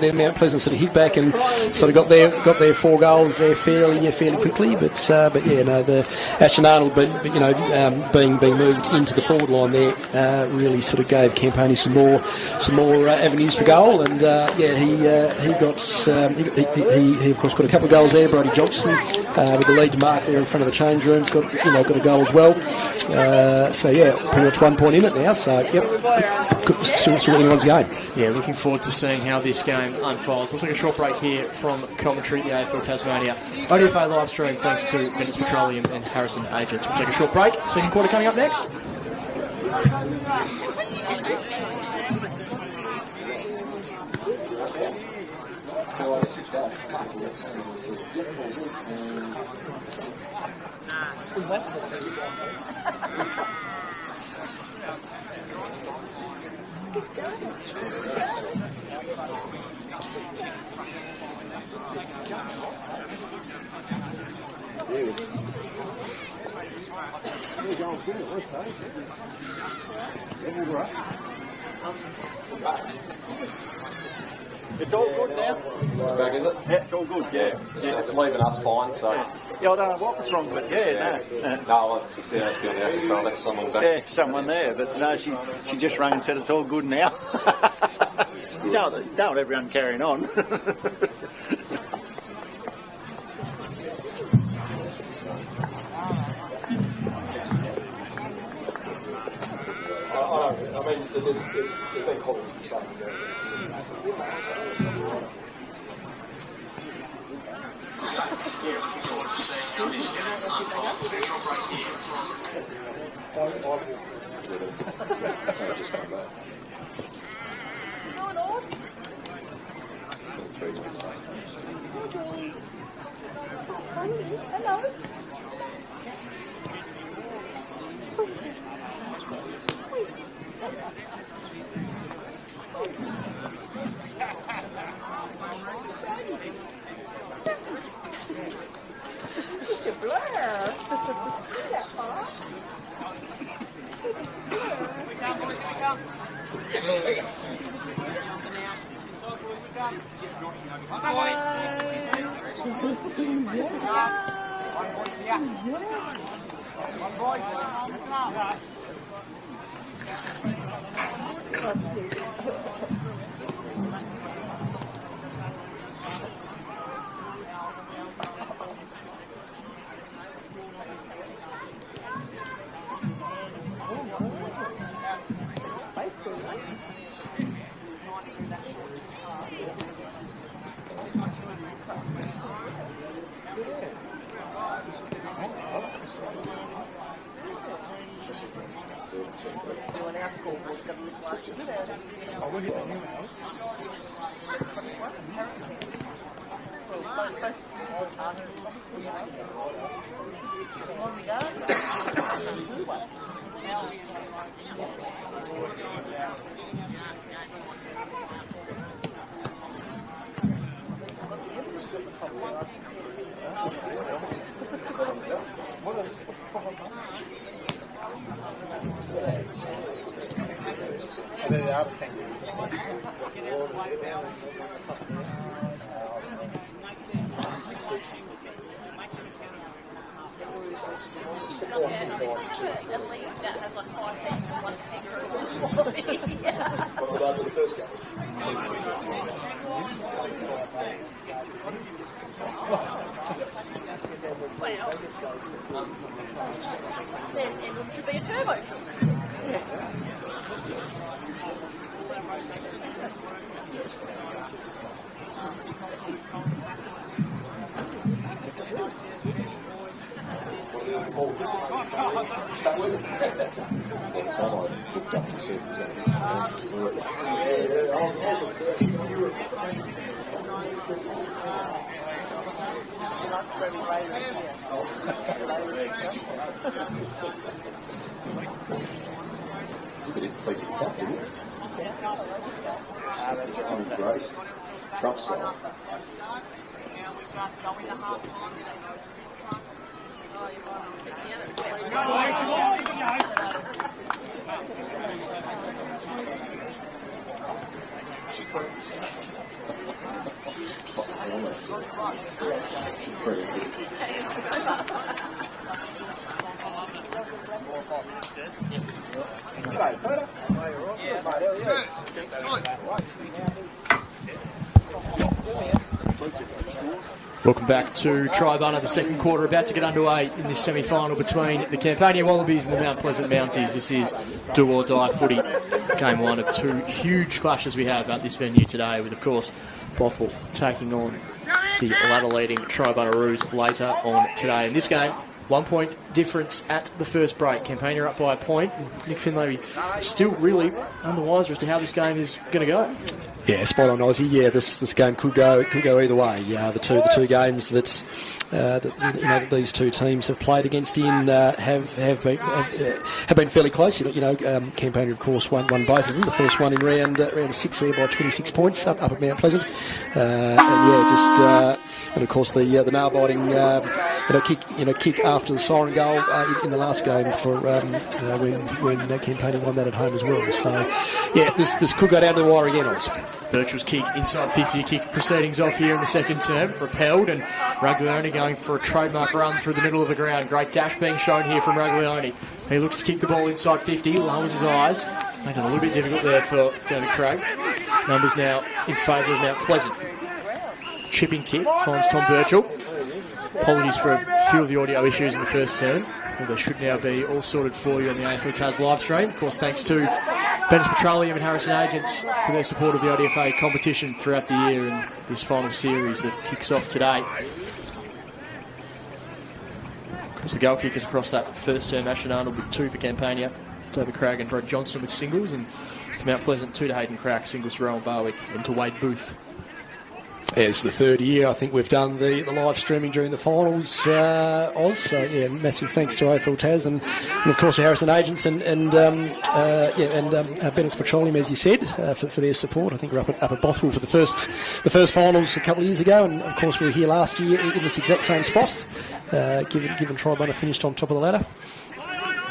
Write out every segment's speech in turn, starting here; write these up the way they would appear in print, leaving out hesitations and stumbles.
Then Mount Pleasant sort of hit back and sort of got their 4 goals there fairly quickly. But yeah, no, the Ashton Arnold, being moved into the forward line there, really sort of gave Campania some more avenues for goal. And he of course got a couple of goals there. Brody Johnson with the lead mark there in front of the change rooms got a goal as well. So yeah, pretty much 1 point in it now. So yep, still anyone's game. Yeah, looking forward to seeing how this game unfolds. We'll take a short break here from commentary at the AFL Tasmania ODFA live stream thanks to Minutes Petroleum and Harrison Agents. We'll take a short break. Second quarter coming up next. It's all good now. It's back, is it? Yeah, it's all good. Yeah. It's leaving us fine, so... Yeah, I don't know what was wrong, but No, it's been out of control. That's someone back. Yeah, someone there, but no, she just rang and said it's all good now. Don't want everyone carrying on. I mean, there's been comments and stuff. Hello. Welcome back to Triabunna, the second quarter about to get underway in this semi-final between the Campania Wallabies and the Mount Pleasant Mounties. This is do or die footy, game one of two huge clashes we have at this venue today, with of course Bothwell taking on the ladder-leading Triabunnaroos later on today. In this game, 1 point difference at the first break. Campania up by a point. Nick Finlay still really underwise as to how this game is going to go. Yeah, spot on, Aussie. Yeah, this game could go either way. The two games that these two teams have played against in have been fairly close. Campania of course won both of them. The first one in round 6 there by 26 points up at Mount Pleasant, and of course the nail biting kick after the siren goal in the last game for when Campania won that at home as well. So yeah, this could go down to the wire again, Oz. Birchall's kick inside 50 to kick proceedings off here in the second term. Repelled, and Raglione going for a trademark run through the middle of the ground. Great dash being shown here from Raglione. He looks to kick the ball inside 50, lowers his eyes. Making it a little bit difficult there for David Craig. Numbers now in favour of Mount Pleasant. Chipping kick finds Tom Birchall. Apologies for a few of the audio issues in the first term. Well, they should now be all sorted for you on the AFL Tas live stream. Of course, thanks to Bennetts Petroleum and Harrison Agents for their support of the ODFA competition throughout the year and this final series that kicks off today. Of course, the goal kickers across that first term, Ashton Arnold with 2 for Campania, David Craig and Brad Johnston with singles, and for Mount Pleasant, 2 to Hayden Crack, singles to Rowan Barwick and to Wade Booth. Yeah, it's the third year I think we've done the live streaming during the finals, Oz. So yeah, massive thanks to AFL Tas and of course to Harrison Agents and Bennetts Petroleum, as you said, for their support. I think we're up at Bothwell for the first finals a couple of years ago, and of course we were here last year in this exact same spot, given Triabunna finished on top of the ladder.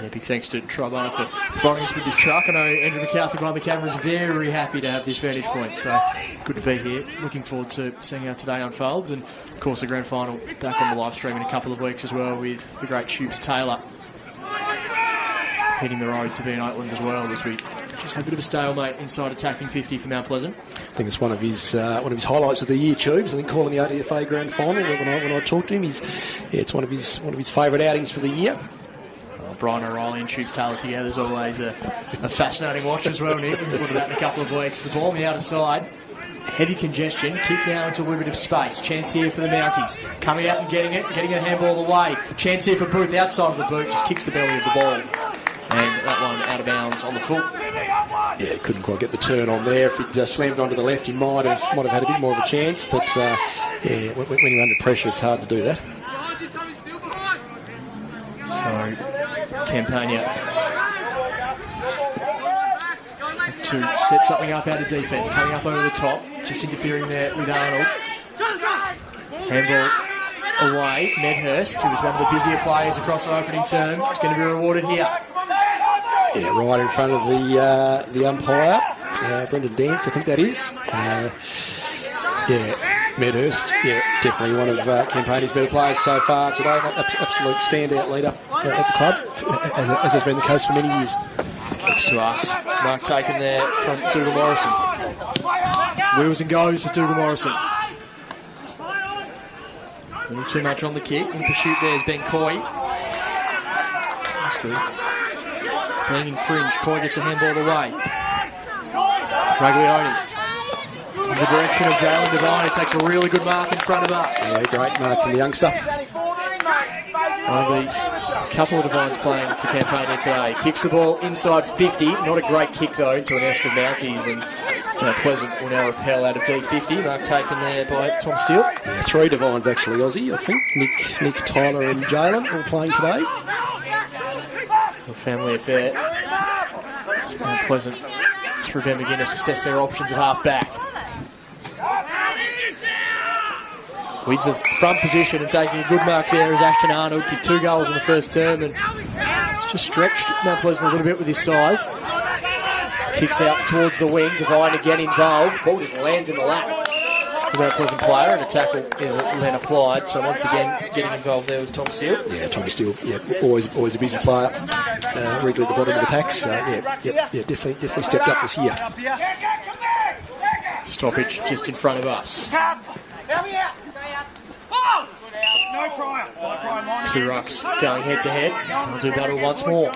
Yeah, big thanks to Triabunna for providing us with this truck. I know Andrew McCarthy behind the camera is very happy to have this vantage point, so good to be here. Looking forward to seeing how today unfolds, and of course the grand final back on the live stream in a couple of weeks as well, with the great Shubes Taylor hitting the road to be in Oatlands as well, as we just had a bit of a stalemate inside attacking 50 for Mount Pleasant. I think it's one of his highlights of the year, Tubes. I think calling the ODFA grand final when I talked to him, it's one of his favourite outings for the year. Brian O'Reilly and Shoots Taylor together is always a fascinating watch as well, Nick. Looking forward to that in a couple of weeks. The ball on the outer side. Heavy congestion. Kick now into a little bit of space. Chance here for the Mounties. Coming out and getting a handball away. Chance here for Booth outside of the boot. Just kicks the belly of the ball. And that one out of bounds on the foot. Yeah, couldn't quite get the turn on there. If it slammed onto the left, he might have had a bit more of a chance. But when you're under pressure, it's hard to do that. So Campania to set something up out of defence, coming up over the top, just interfering there with Arnold. Handball away. Medhurst, who was one of the busier players across the opening term, is going to be rewarded here. Yeah, right in front of the umpire, Brendan Dance, I think that is. Medhurst, definitely one of Campania's better players so far today. Absolute standout leader at the club, as has been the case for many years. Kicks to us. Mark taken there from Dougal Morrison. Wheels and goes to Dougal Morrison. A little too much on the kick. In pursuit there is Ben Coy. Being in fringe. Coy gets a handball away. Raglione. In the direction of Jalen Devine, who takes a really good mark in front of us. Yeah, great mark from the youngster. Only a couple of Devines playing for Campania today. Kicks the ball inside 50. Not a great kick, though, to a nest of Mounties. And Pleasant will now repel out of D50. Mark taken there by Tom Steele. Yeah, 3 Devines, actually, Aussie, I think. Nick, Tyler and Jalen all playing today. A family affair. And Pleasant, through Ben McGuinness, assess their options at half-back. With the front position and taking a good mark there is Ashton Arnold. Kicked 2 goals in the first term and just stretched Mount Pleasant a little bit with his size. Kicks out towards the wing. Devine again involved. Ball just lands in the lap. Mount Pleasant player, and a tackle is then applied. So once again, getting involved there was Tom Steele. Yeah, Tommy Steele. Yeah, always a busy player. Regularly at the bottom of the packs. Definitely stepped up this year. Stoppage just in front of us. Two rucks going head to head. We'll do battle once more.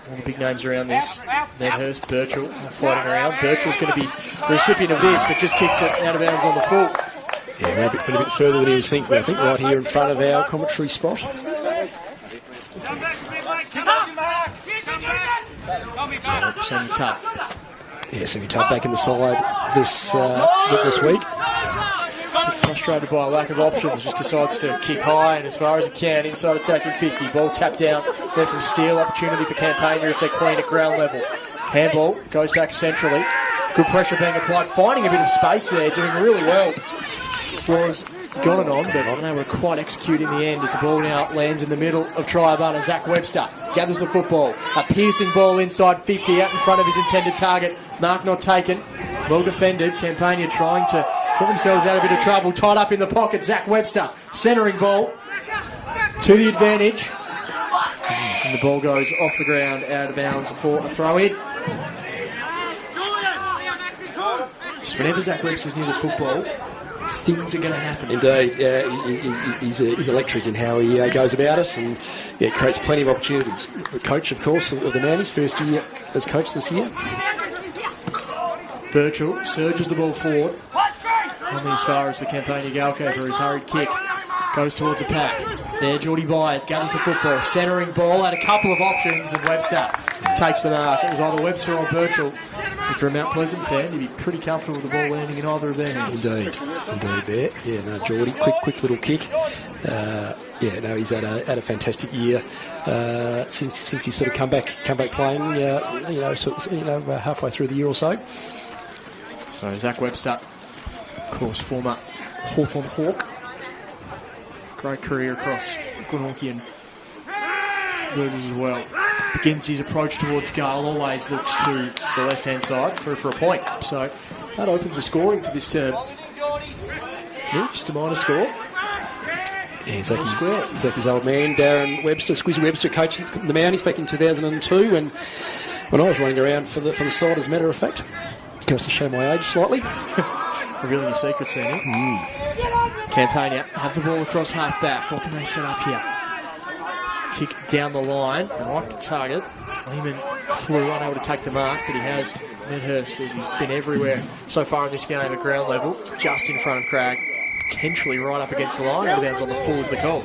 All the big names around this. Medhurst, Birchall fighting around. Birchall's going to be the recipient of this, but just kicks it out of bounds on the full. Yeah, went a bit further than he was thinking. I think right here in front of our commentary spot. Sammy Tubb. Yeah, Sammy Tubb back in the side this week. Frustrated by a lack of options, just decides to kick high and as far as he can inside attacking 50. Ball tapped down there from Steele. Opportunity for Campania if they're clean at ground level. Handball goes back centrally. Good pressure being applied, finding a bit of space there, doing really well. Was gone and on, but they were quite execute in the end as the ball now lands in the middle of Triabunna. Zach Webster gathers the football. A piercing ball inside 50 out in front of his intended target. Mark not taken. Well defended. Campania trying to put themselves out of a bit of trouble. Tied up in the pocket. Zach Webster centering ball to the advantage. And the ball goes off the ground out of bounds for a throw in. Just whenever Zach Webster's near the football, things are going to happen. Indeed, he's electric in how he goes about us, and creates plenty of opportunities. The coach, of course, of the Mounties, first year as coach this year. Birchall surges the ball forward. Only as far as the Campania goalkeeper. His hurried kick goes towards the pack. There, Geordie Byers gathers the football, centering ball, had a couple of options, and Webster takes the mark. It was either Webster or Birchall. And for a Mount Pleasant fan, he'd be pretty comfortable with the ball landing in either of their hands. Indeed, there. Yeah, no, Geordie, quick little kick. He's had a fantastic year since he's sort of come back playing. Halfway through the year or so. So Zach Webster, of course, former Hawthorn Hawk. Great career across Glenorchy and Burgers as well. Begins his approach towards goal, always looks to the left-hand side for a point. So that opens the scoring for this term. Yeah, just a minor score. Yeah, Zacky's old man, Darren Webster, Squizzy Webster, coached the Mounties back in 2002, and when I was running around for the side, as a matter of fact. Goes to show my age slightly. Revealing your secrets there, Nick. Campania have the ball across half back. What can they set up here? Kick down the line, right to target. Lehman flew, unable to take the mark, but he has Medhurst as he's been everywhere so far in this game at ground level, just in front of Cragg, potentially right up against the line. Out of bounds on the full is the call.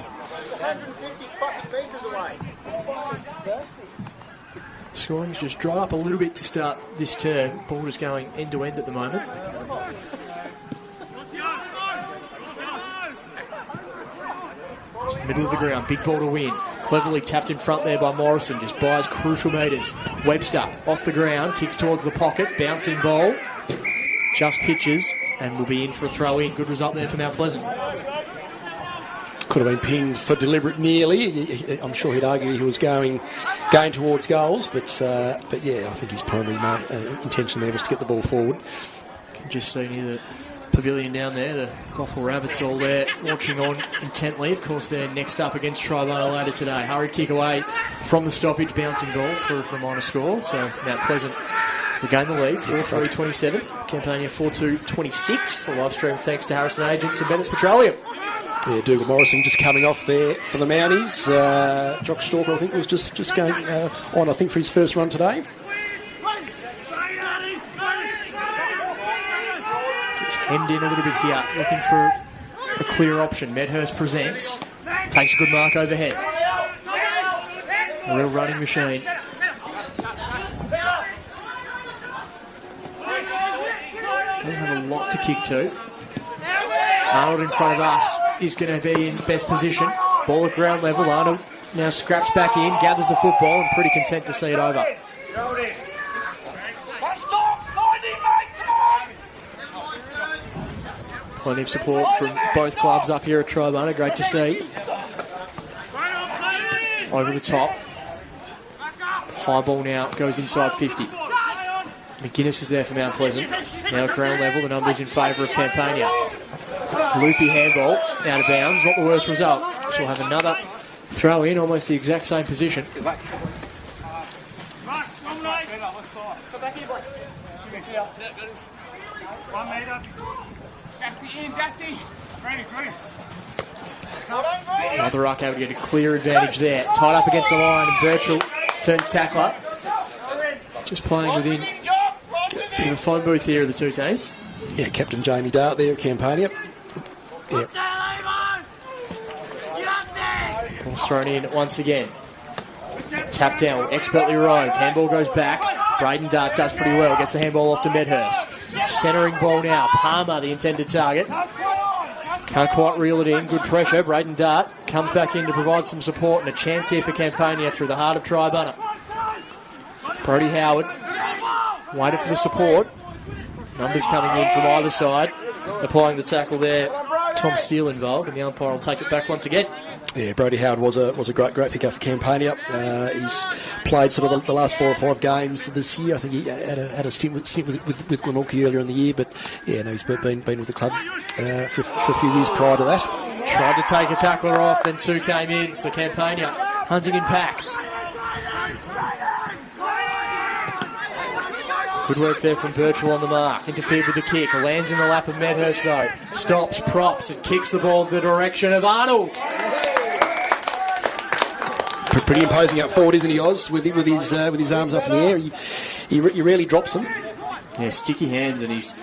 Scoring's just dried up a little bit to start this term. Ball is going end to end at the moment. Just the middle of the ground, big ball to win. Cleverly tapped in front there by Morrison, just buys crucial metres. Webster off the ground, kicks towards the pocket, bouncing ball. Just pitches and will be in for a throw in. Good result there for Mount Pleasant. Could have been pinned for deliberate nearly. I'm sure he'd argue he was going towards goals, but yeah, I think his primary intention there was to get the ball forward. Can just see near the pavilion down there, the Goffle Rabbits all there watching on intently. Of course, they're next up against Triabunna later today. Hurried kick away from the stoppage, bouncing ball through for a minor score. So Mount Pleasant regain the lead, 4-3-27. Campania 4-2-26. The live stream thanks to Harrison Agents and Bennett's Petroleum. Yeah, Dougal Morrison just coming off there for the Mounties. Jock Stalker, I think, was just going on, I think, for his first run today. Gets hemmed in a little bit here, looking for a clear option. Medhurst presents, takes a good mark overhead. A real running machine. Doesn't have a lot to kick to. Arnold in front of us is going to be in best position. Ball at ground level. Arnold now scraps back in, gathers the football, and pretty content to see it over. Plenty of support from both clubs up here at Triabunna. Great to see. Over the top. High ball now goes inside 50. McGuinness is there for Mount Pleasant. Now at ground level, the numbers in favour of Campania. Loopy handball, out of bounds, not the worst result. She'll have another throw in, almost the exact same position. Another ruck able to get a clear advantage there. Tied up against the line, and Birchall turns tackler. Just playing within a bit of a phone booth here of the two teams. Yeah, Captain Jamie Dart there, Campania. Yeah. Ball's thrown in once again. Tap down, expertly rowed. Handball goes back. Braden Dart does pretty well. Gets the handball off to Medhurst. Centering ball now. Palmer, the intended target. Can't quite reel it in. Good pressure. Braden Dart comes back in to provide some support, and a chance here for Campania through the heart of Triabunna. Brodie Howard waited for the support. Numbers coming in from either side. Applying the tackle there. Tom Steele involved, and the umpire will take it back once again. Yeah, Brodie Howard was a great pickup for Campania. He's played sort of the last 4 or 5 games this year. I think he had a stint with Glenorchy earlier in the year, but yeah, no, he's been with the club for a few years prior to that. Tried to take a tackler off, then 2 came in, so Campania hunting in packs. Good work there from Birchall on the mark. Interfered with the kick. Lands in the lap of Medhurst though. Stops, props, and kicks the ball in the direction of Arnold. Pretty imposing out forward, isn't he, Oz? With his arms up in the air, he really drops them. Yeah, sticky hands, and his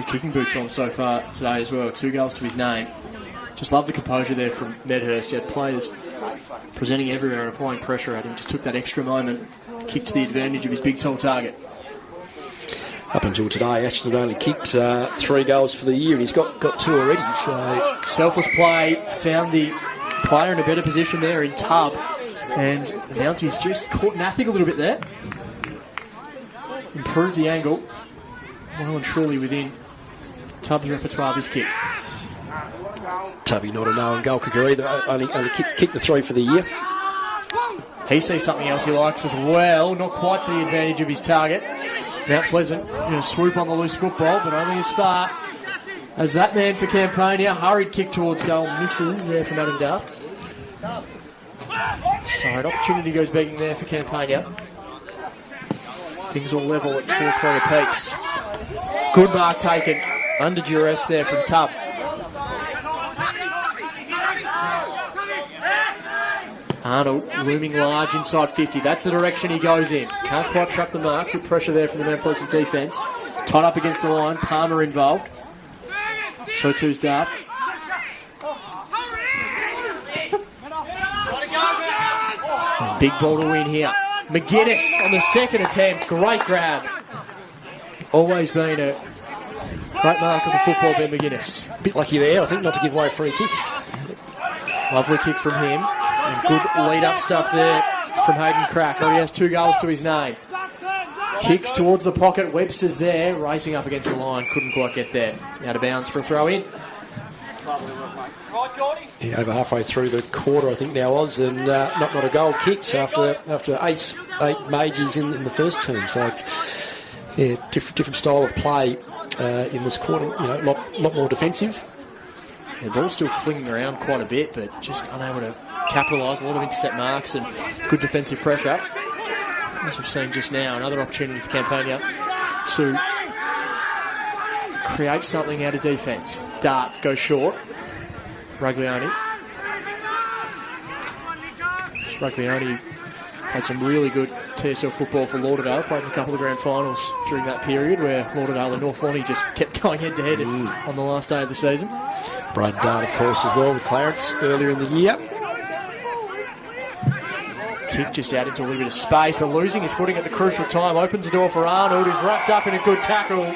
kicking boots on so far today as well. 2 goals to his name. Just love the composure there from Medhurst. He had players presenting everywhere and applying pressure at him. Just took that extra moment, kicked to the advantage of his big tall target. Up until today, Ashton had only kicked 3 goals for the year, and he's got 2 already. So selfless play, found the player in a better position there in Tubb, and the Mounties just caught napping a little bit there. Improved the angle, well and truly within Tubb's repertoire this kick. Tubby not a known goal kicker either, only kicked the 3 for the year. He sees something else he likes as well, not quite to the advantage of his target. Mount Pleasant going to swoop on the loose football, but only as far as that man for Campania. Hurried kick towards goal, misses there from Adam Duff. So an opportunity goes begging there for Campania. Things all level at 4-3 apiece. Good mark taken under duress there from Tubb. Arnold looming large inside 50. That's the direction he goes in. Can't quite trap the mark. Good pressure there from the Mount Pleasant defence. Tied up against the line. Palmer involved. So too's Daft. Big ball to win here. McGuinness on the second attempt. Great grab. Always been a great mark of the football, Ben McGuinness. A bit lucky there, I think, not to give away a free kick. Lovely kick from him. And good lead-up stuff there from Hayden Crack. Already has 2 goals to his name. Kicks towards the pocket. Webster's there, racing up against the line. Couldn't quite get there. Out of bounds for a throw-in. Yeah, over halfway through the quarter, I think now, Oz, and not a goal kicked after 8 majors in the first term. So it's different style of play in this quarter. You know, a lot more defensive. The ball's still flinging around quite a bit, but just unable to capitalise. A lot of intercept marks and good defensive pressure. As we've seen just now, another opportunity for Campania to create something out of defence. Dart goes short. Ruglioni played some really good TSL football for Lauderdale. Played in a couple of grand finals during that period where Lauderdale and North Lawney just kept going head-to-head on the last day of the season. Braden Dart, of course, as well with Clarence earlier in the year. Kick just out into a little bit of space, but losing his footing at the crucial time. Opens the door for Arnold, who's wrapped up in a good tackle.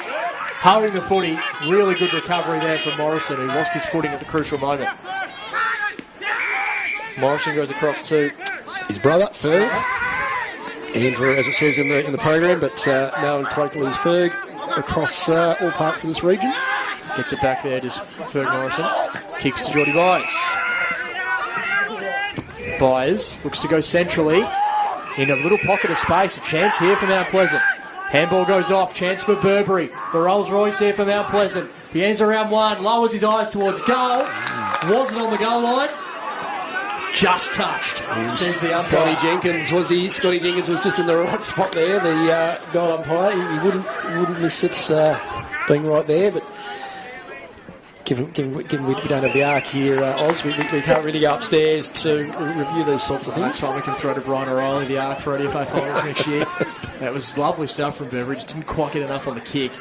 Holding the footy. Really good recovery there from Morrison, who lost his footing at the crucial moment. Morrison goes across to his brother, Ferg. Andrew, as it says in the program, but known colloquially as Ferg, across all parts of this region. Gets it back there to Ferg Morrison. Kicks to Geordie Byers. Byers looks to go centrally. in a little pocket of space. A chance here for Mount Pleasant. Handball goes off. Chance for Burberry. The Rolls Royce here for Mount Pleasant. He ends around one. Lowers his eyes towards goal. Wasn't on the goal line. Just touched, says the umpire. Scotty Jenkins was just in the right spot there. The goal umpire, he wouldn't miss it being right there, but given we don't have the arc here, Oz, we can't really go upstairs to review these sorts of things. Next time we can throw to Brian O'Reilly the arc for ODFA finals next year. That was lovely stuff from Beveridge. Didn't quite get enough on the kick.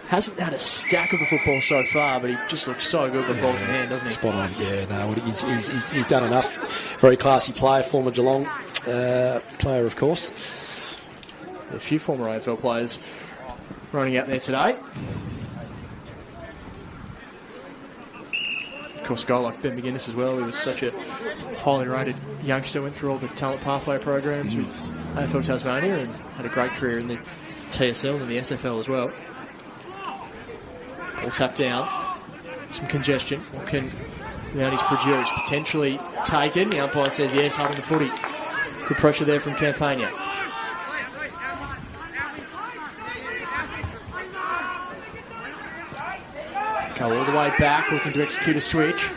Hasn't had a stack of the football so far, but he just looks so good with the balls in hand, doesn't he? Spot on, yeah. No, he's done enough. Very classy player, former Geelong player, of course. A few former AFL players running out there today. Of course, a guy like Ben McGuinness as well. He was such a highly rated youngster, went through all the talent pathway programs with AFL Tasmania and had a great career in the TSL and the SFL as well. All tapped down. Some congestion. What can Mounties produce? Potentially taken. The umpire says yes, holding the footy. Good pressure there from Campania. Go all the way back, looking to execute a switch.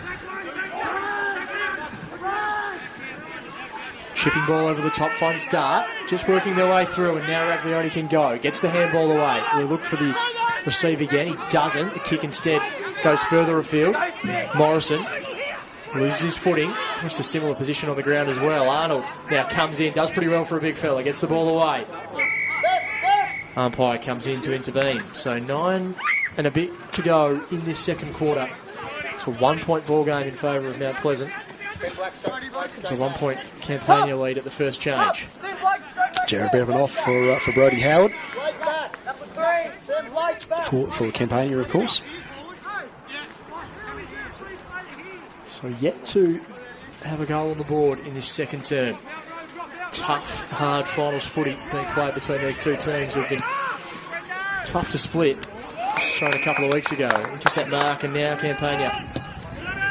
Chipping ball over the top, finds Dart. Just working their way through, and now Raglioni can go. Gets the handball away. We look for the receive again. He doesn't. The kick instead goes further afield. Morrison loses his footing. Just a similar position on the ground as well. Arnold now comes in, does pretty well for a big fella. Gets the ball away. Umpire comes in to intervene. So 9 and a bit to go in this second quarter. It's a 1 point ball game in favour of Mount Pleasant. It's a 1 point Campania lead at the first change. Jared Bevan off for Brodie Howard. For Campania, of course. So yet to have a goal on the board in this second term. Tough, hard finals footy being played between these two teams who have been tough to split. Shown a couple of weeks ago. Intercept mark, and now Campania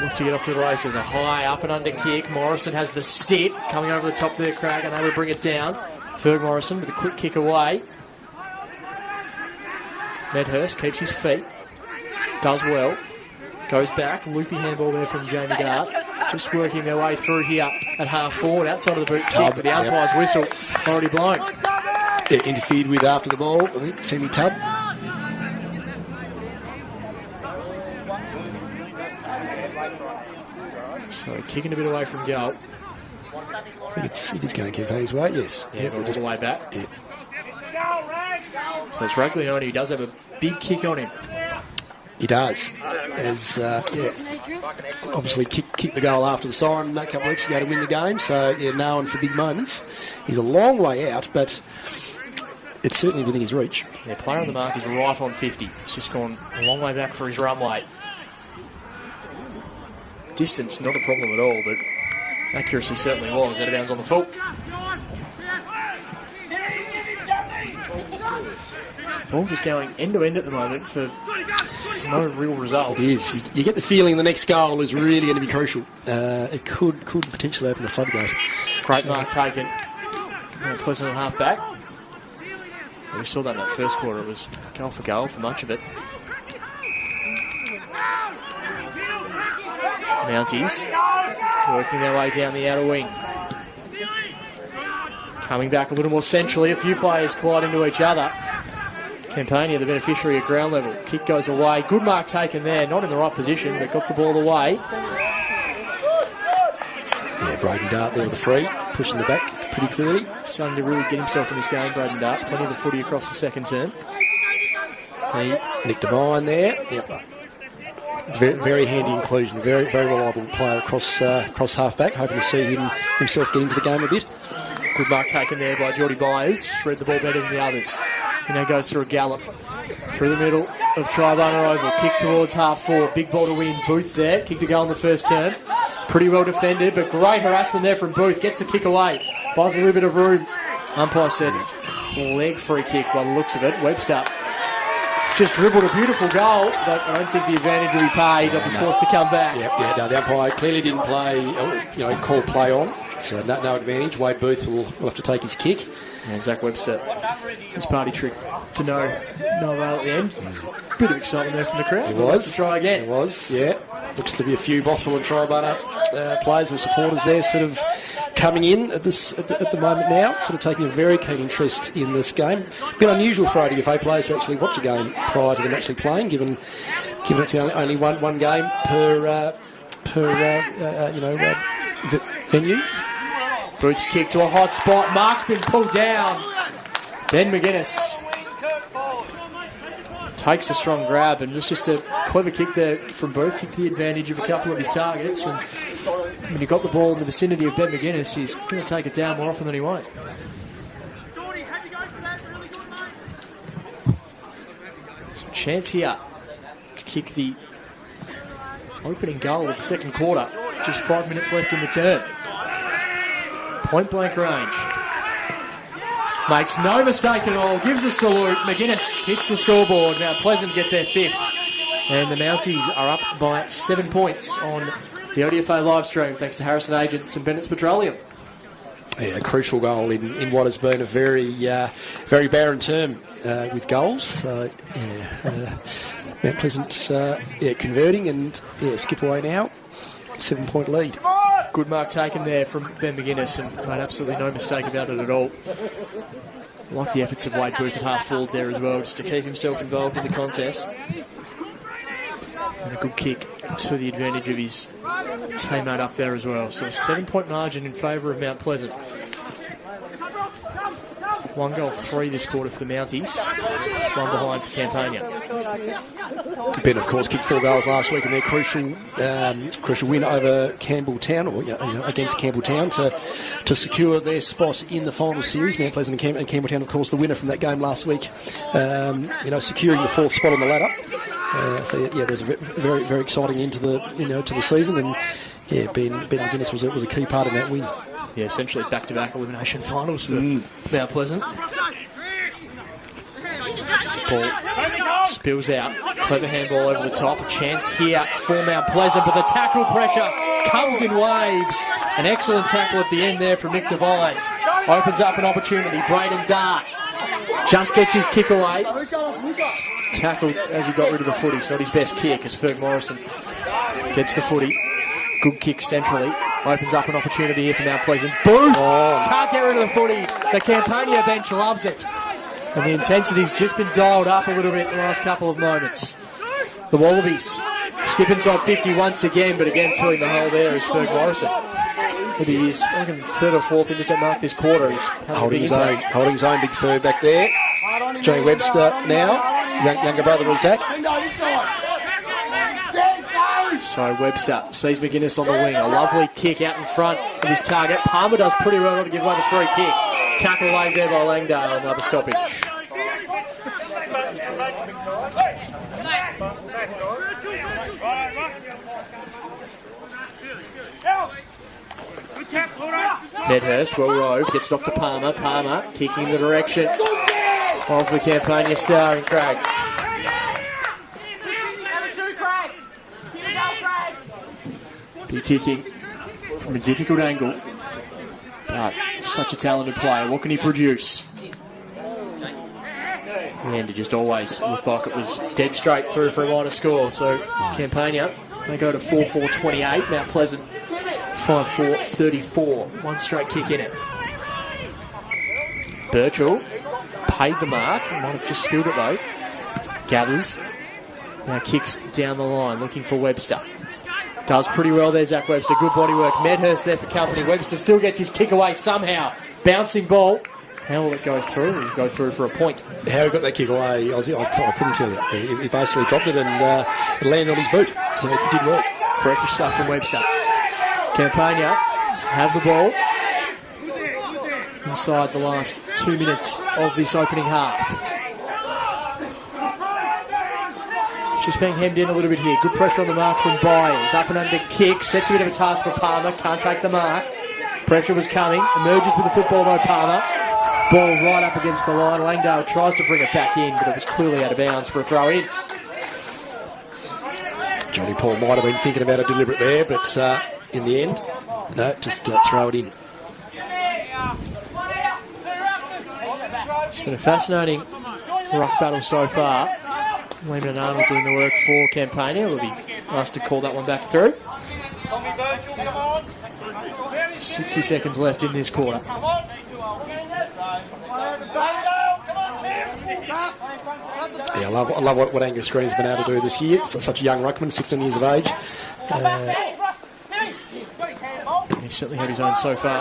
look to get off to the races. A high up and under kick. Morrison has the sit. Coming over the top there, Craig, and able to bring it down. Ferg Morrison with a quick kick away. Medhurst keeps his feet. Does well. Goes back. Loopy handball there from Jamie Dart. Just working their way through here at half forward. Outside of the boot kick, but the umpire's whistle already blown. Yeah, interfered with after the ball, I think, Sammy Tubb. So kicking a bit away from goal. I think it is going to Campania's way, yes. Yeah, all the way back. Yeah. So it's Raglioni who does have a big kick on him. He does. As obviously kicked the goal after the siren a couple of weeks ago to win the game. So, yeah, known for big moments. He's a long way out, but it's certainly within his reach. Yeah, player on the mark is right on 50. He's just gone a long way back for his runway. Distance, not a problem at all, but accuracy certainly was. Out of bounds on the full. Ball just going end to end at the moment for no real result. It is. You get the feeling the next goal is really going to be crucial. It could potentially open the floodgate. Great mark taken. Pleasant at half back. We saw that in that first quarter. It was goal for much of it. Mounties working their way down the outer wing. Coming back a little more centrally. A few players collide into each other. Campania, the beneficiary at ground level. Kick goes away. Good mark taken there. Not in the right position, but got the ball away. Yeah, Braden Dart there with the free. Pushing the back pretty clearly. Starting to really get himself in this game, Braden Dart. Plenty of the footy across the second term. Nick Devine there. Yep. Very handy inclusion. Very reliable player across half-back. Hoping to see himself get into the game a bit. Good mark taken there by Geordie Byers. Shred the ball better than the others. He now goes through a gallop. Through the middle of Triabunna Oval. Kick towards half forward. Big ball to win. Booth there. Kicked a goal in the first term. Pretty well defended, but great harassment there from Booth. Gets the kick away. Buys a little bit of room. Umpire said leg free kick by the looks of it. Webster just dribbled a beautiful goal, but I don't think the advantage will be paid. They'll be forced to come back. Yeah, no, the umpire clearly didn't call play on. So no advantage. Wade Booth will have to take his kick. And Zach Webster, his party trick to no avail at the end. Bit of excitement there from the crowd. It was. To try again. It was, yeah. Looks to be a few Bothwell and Triabunna players and supporters there sort of coming in at the moment now, sort of taking a very keen interest in this game. A bit unusual for ODFA players to actually watch a game prior to them actually playing, given it's only one game per venue. Boots kick to a hot spot. Mark's been pulled down. Ben McGuinness takes a strong grab, and just a clever kick there from Booth. Kicked to the advantage of a couple of his targets, and when he got the ball in the vicinity of Ben McGuinness, he's going to take it down more often than he won't. Some chance here to kick the opening goal of the second quarter. Just 5 minutes left in the term. Point blank range. Makes no mistake at all. Gives a salute. McGuinness hits the scoreboard. Now Pleasant get their 5th. And the Mounties are up by 7 points on the ODFA live stream, thanks to Harrison Agents and Bennett's Petroleum. Yeah, a crucial goal in what has been a very barren term with goals. Mount Pleasant converting and skip away now. 7-point lead. Good mark taken there from Ben McGuinness, and made absolutely no mistake about it at all. Like the efforts of Wade Booth at half forward there as well, just to keep himself involved in the contest. And a good kick to the advantage of his teammate up there as well. So a 7-point margin in favour of Mount Pleasant. 1 goal, 3 this quarter for the Mounties. Just 1 behind for Campania. Ben, of course, kicked 4 goals last week in their crucial win over Campbelltown, or against Campbelltown, to secure their spot in the final series. Mount Pleasant and Campbelltown, of course, the winner from that game last week, securing the 4th spot on the ladder. There's a very, very exciting end to the season, and Ben McGuinness was a key part in that win. Yeah, essentially back-to-back elimination finals for Mount Pleasant. Ball spills out. Clever handball over the top. A chance here for Mount Pleasant, but the tackle pressure comes in waves. An excellent tackle at the end there from Nick Devine. Opens up an opportunity. Braden Dart just gets his kick away. Tackled as he got rid of the footy. It's not his best kick as Ferg Morrison gets the footy. Good kick centrally. Opens up an opportunity here for Mount Pleasant. Booth! Can't get rid of the footy. The Campania bench loves it. And the intensity's just been dialed up a little bit in the last couple of moments. The Wallabies skip inside 50 once again, but again filling the hole there is Ferg Morrison. With his 3rd or 4th intercept mark this quarter. He's holding his own big Ferg back there. Johnny Webster now. Younger brother of Zach. So Webster sees McGuinness on the wing. A lovely kick out in front of his target. Palmer does pretty well not to give away the free kick. Tackle laid there by Langdale. Another stoppage. Medhurst, well roved, gets it off to Palmer. Palmer kicking in the direction of the Campania star in Craig. Be kicking from a difficult angle, but such a talented player. What can he produce? And it just always looked like it was dead straight through for a line of score. So Campania, they go to 4-4-28. Mount Pleasant 5-4-34. 1 straight kick in it. Birchall paid the mark. Might have just spilled it though. Gathers. Now kicks down the line, looking for Webster. Does pretty well there, Zach Webster. Good body work. Medhurst there for company. Webster still gets his kick away somehow. Bouncing ball. How will it go through? It'll go through for a point. How he got that kick away, I couldn't tell you. He basically dropped it and it landed on his boot. So it did work. Freakish stuff from Webster. Campania have the ball inside the last 2 minutes of this opening half. Just being hemmed in a little bit here. Good pressure on the mark from Byers. Up and under kick. Sets a bit of a task for Palmer. Can't take the mark. Pressure was coming. Emerges with the football though, Palmer. Ball right up against the line. Langdale tries to bring it back in, but it was clearly out of bounds for a throw in. Johnny Paul might have been thinking about a deliberate there, but in the end, no, just throw it in. It's been a fascinating ruck battle so far. Lehman and Arnold doing the work for Campania. We'll be asked to call that one back through. 60 seconds left in this quarter. Yeah, I love what Angus Green's been able to do this year. Such a young ruckman, 16 years of age. He's certainly had his own so far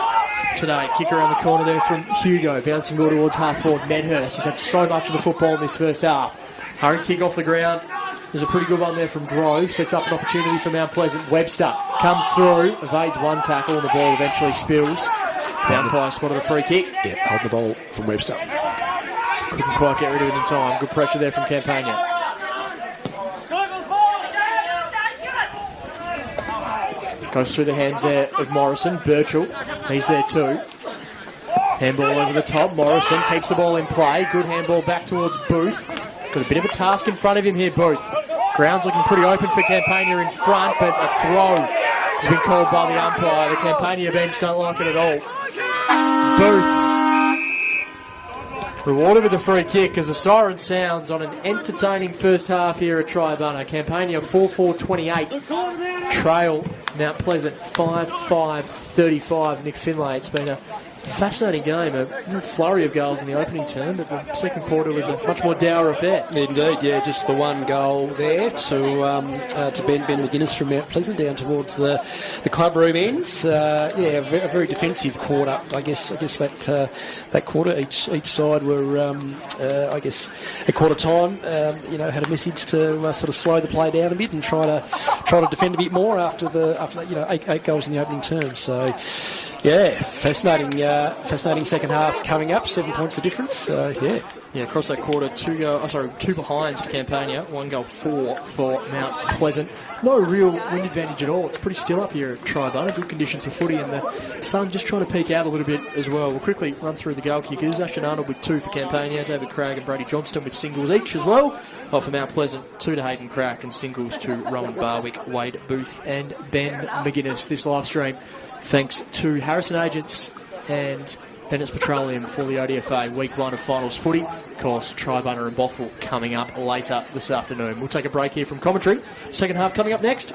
today. Kick around the corner there from Hugo, bouncing more towards half forward. Medhurst. He's had so much of the football in this first half. Hurry kick off the ground. There's a pretty good one there from Grove. Sets up an opportunity for Mount Pleasant. Webster comes through, evades one tackle, and the ball eventually spills. The umpire spotted a free kick. Yeah, hold the ball from Webster. Couldn't quite get rid of it in time. Good pressure there from Campania. Goes through the hands there of Morrison. Birchall, he's there too. Handball over the top. Morrison keeps the ball in play. Good handball back towards Booth. Got a bit of a task in front of him here, Booth. Ground's looking pretty open for Campania in front, but a throw has been called by the umpire. The Campania bench don't like it at all. Booth rewarded with a free kick as the siren sounds on an entertaining first half here at Triabunna. Campania 4-4-28. Trail Mount Pleasant 5-5-35. Nick Finlay. It's been a fascinating game, a real flurry of goals in the opening term, but the second quarter was a much more dour affair. Indeed, yeah, just the one goal there to Ben McGuinness from Mount Pleasant down towards the club room ends. A very defensive quarter. I guess that quarter each side were at quarter time had a message to sort of slow the play down a bit and try to defend a bit more after eight goals in the opening term. So. Yeah, fascinating second half coming up. 7 points the difference. Yeah, across that quarter, two behinds for Campania, 1 goal 4 for Mount Pleasant. No real wind advantage at all. It's pretty still up here at Triabunna. Good conditions for footy, and the sun just trying to peek out a little bit as well. We'll quickly run through the goal kickers. Ashton Arnold with 2 for Campania, David Craig and Brady Johnston with singles each as well. For Mount Pleasant, 2 to Hayden Crack and singles to Rowan Barwick, Wade Booth and Ben McGuinness. This live stream thanks to Harrison Agents and Bennett's Petroleum for the ODFA Week 1 of Finals footy. Of course, Triabunna and Bothwell coming up later this afternoon. We'll take a break here from commentary. Second half coming up next.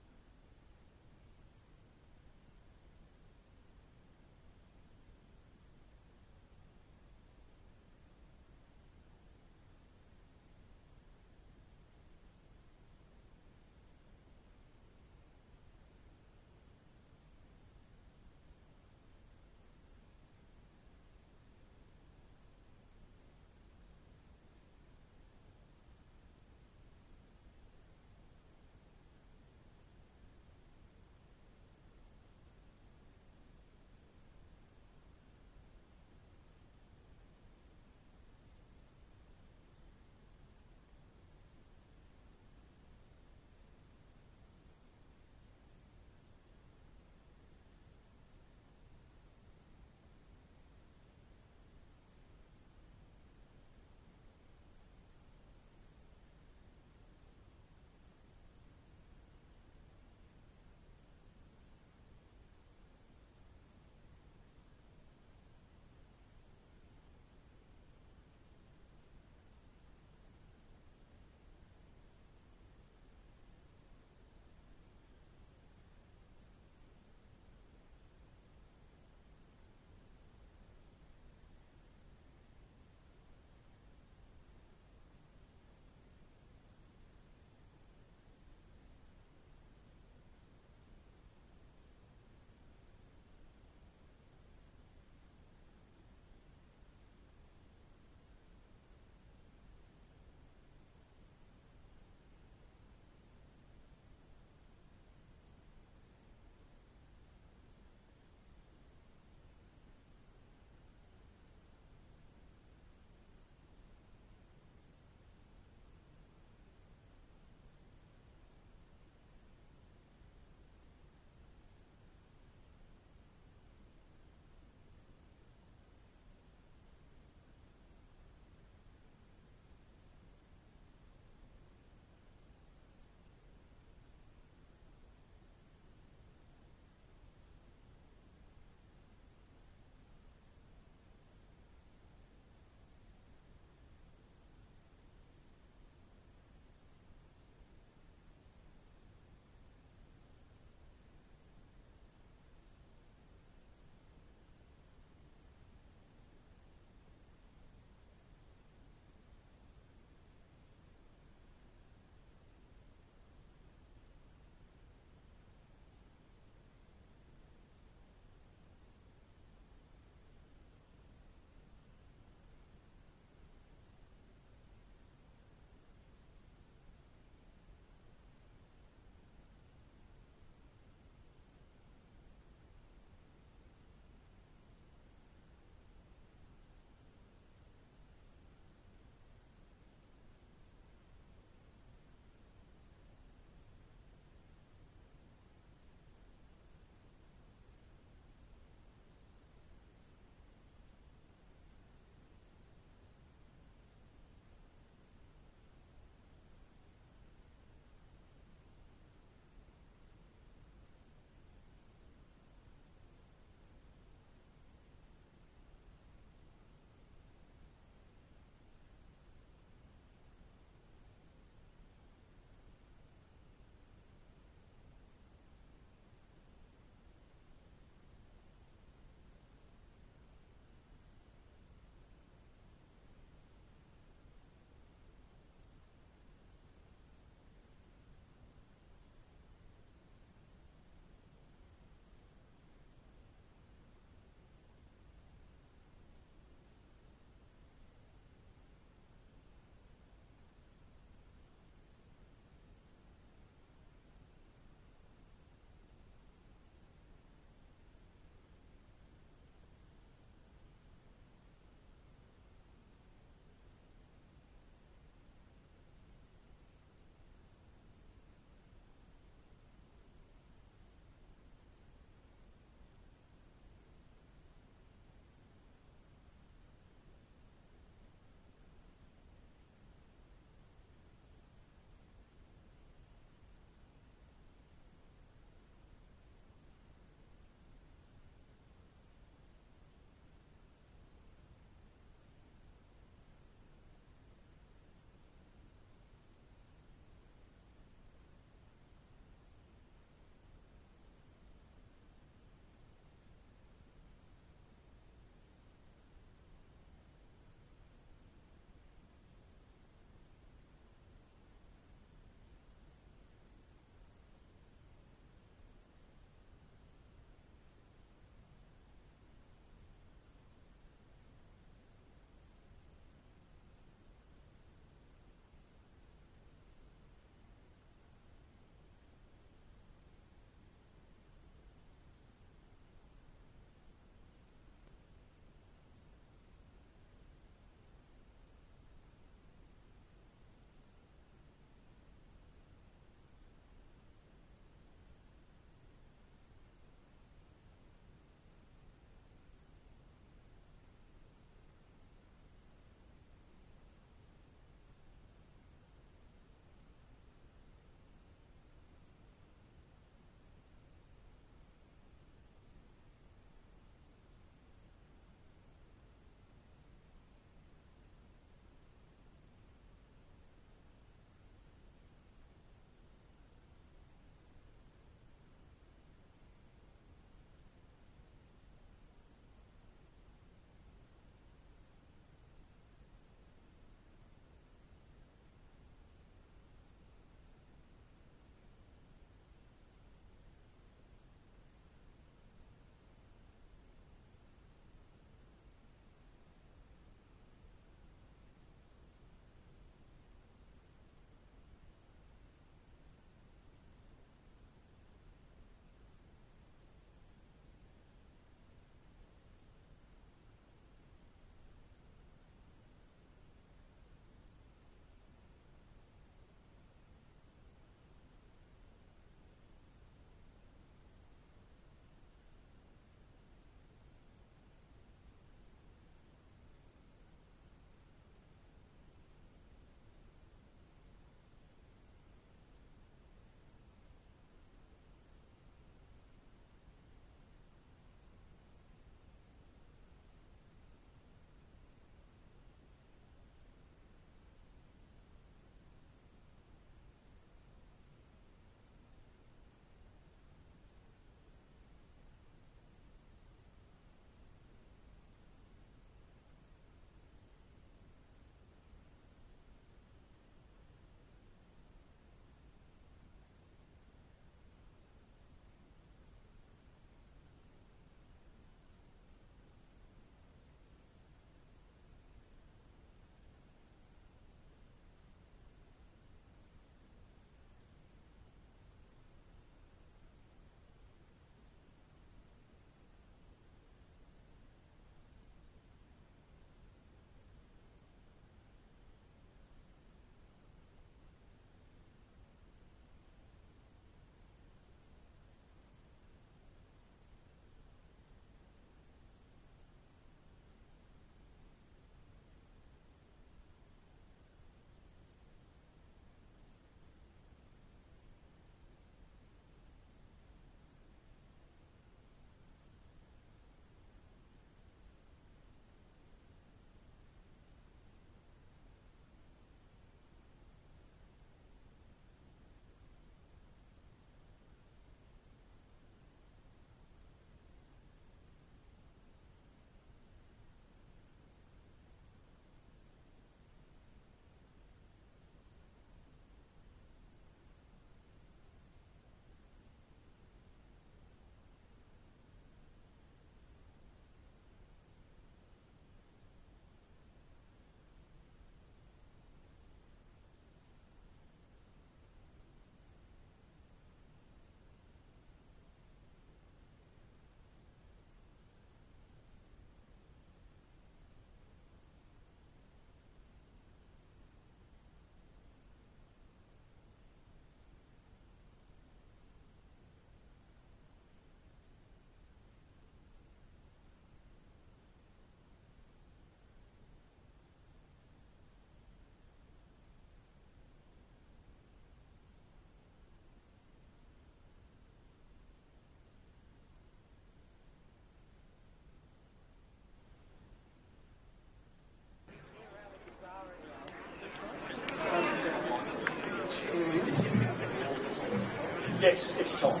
Yes, extra time.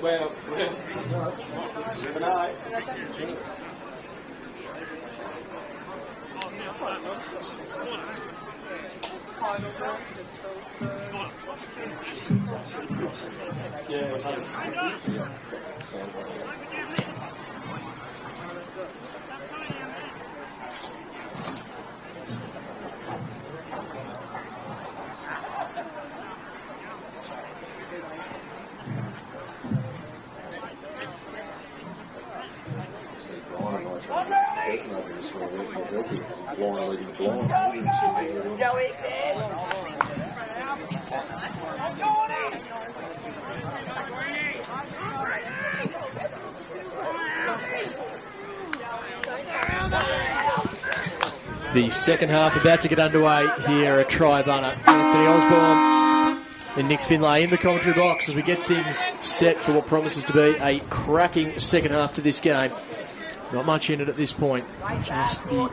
Well, 7-8. Yeah, it was 100. The second half about to get underway here at Triabunna. Anthony Osborne and Nick Finlay in the commentary box as we get things set for what promises to be a cracking second half to this game. Not much in it at this point. Just the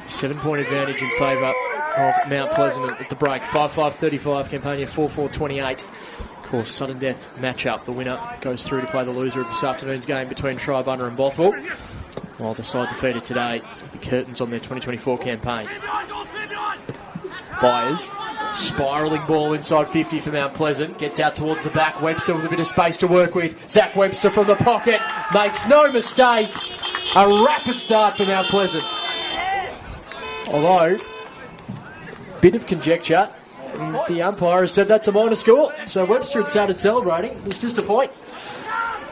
7-point advantage in favour of Mount Pleasant at the break. 5-5-35, Campania 4-4-28. Of course, sudden death matchup. The winner goes through to play the loser of this afternoon's game between Triabunna and Bothwell. While the side defeated today, the curtains on their 2024 campaign. Byers, spiralling ball inside 50 for Mount Pleasant. Gets out towards the back. Webster with a bit of space to work with. Zach Webster from the pocket. Makes no mistake. A rapid start for Mount Pleasant. Although, bit of conjecture. And the umpire has said that's a minor score. So Webster had started celebrating. It's just a point.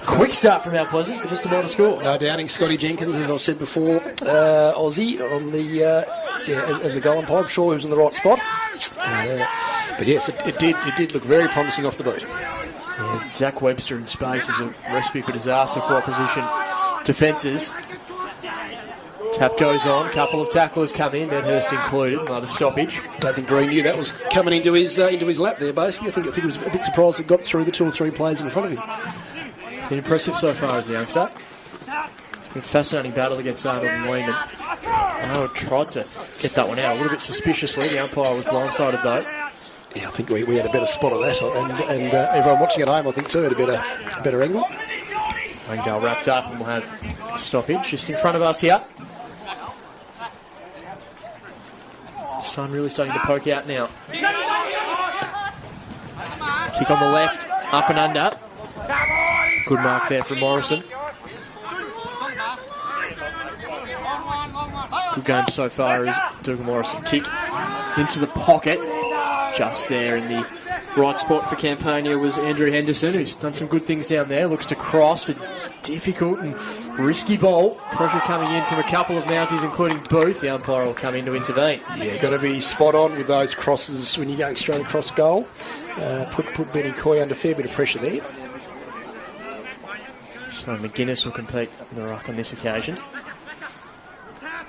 Quick start from Mount Pleasant, but just a minor score. No doubting Scotty Jenkins, as I said before, Aussie on the as the goal umpire. I'm sure he was in the right spot. But yes, it did look very promising off the boot. Yeah, Zach Webster in space is a recipe for disaster for opposition defences. Tap goes on, couple of tacklers come in, Medhurst included, another stoppage. Don't think Green knew that was coming into his lap there, basically. I think he was a bit surprised it got through the 2 or 3 players in front of him. Been impressive so far as a youngster. It's been a fascinating battle against Arnold and Lehman. Arnold tried to get that one out a little bit suspiciously. The umpire was blindsided though. Yeah, I think we had a better spot of that, and everyone watching at home, I think too, had a better angle. Angel wrapped up, and we'll have a stoppage just in front of us here. Sun really starting to poke out now. Kick on the left, up and under. Good mark there from Morrison. Good game so far as Dougal Morrison. Kick into the pocket. Just there in the right spot for Campania was Andrew Henderson, who's done some good things down there. Looks to cross a difficult and risky ball. Pressure coming in from a couple of Mounties, including Booth. The umpire will come in to intervene. Yeah, got to be spot on with those crosses when you're going straight across goal. Put Benny Coy under a fair bit of pressure there. So McGuinness will compete in the ruck on this occasion.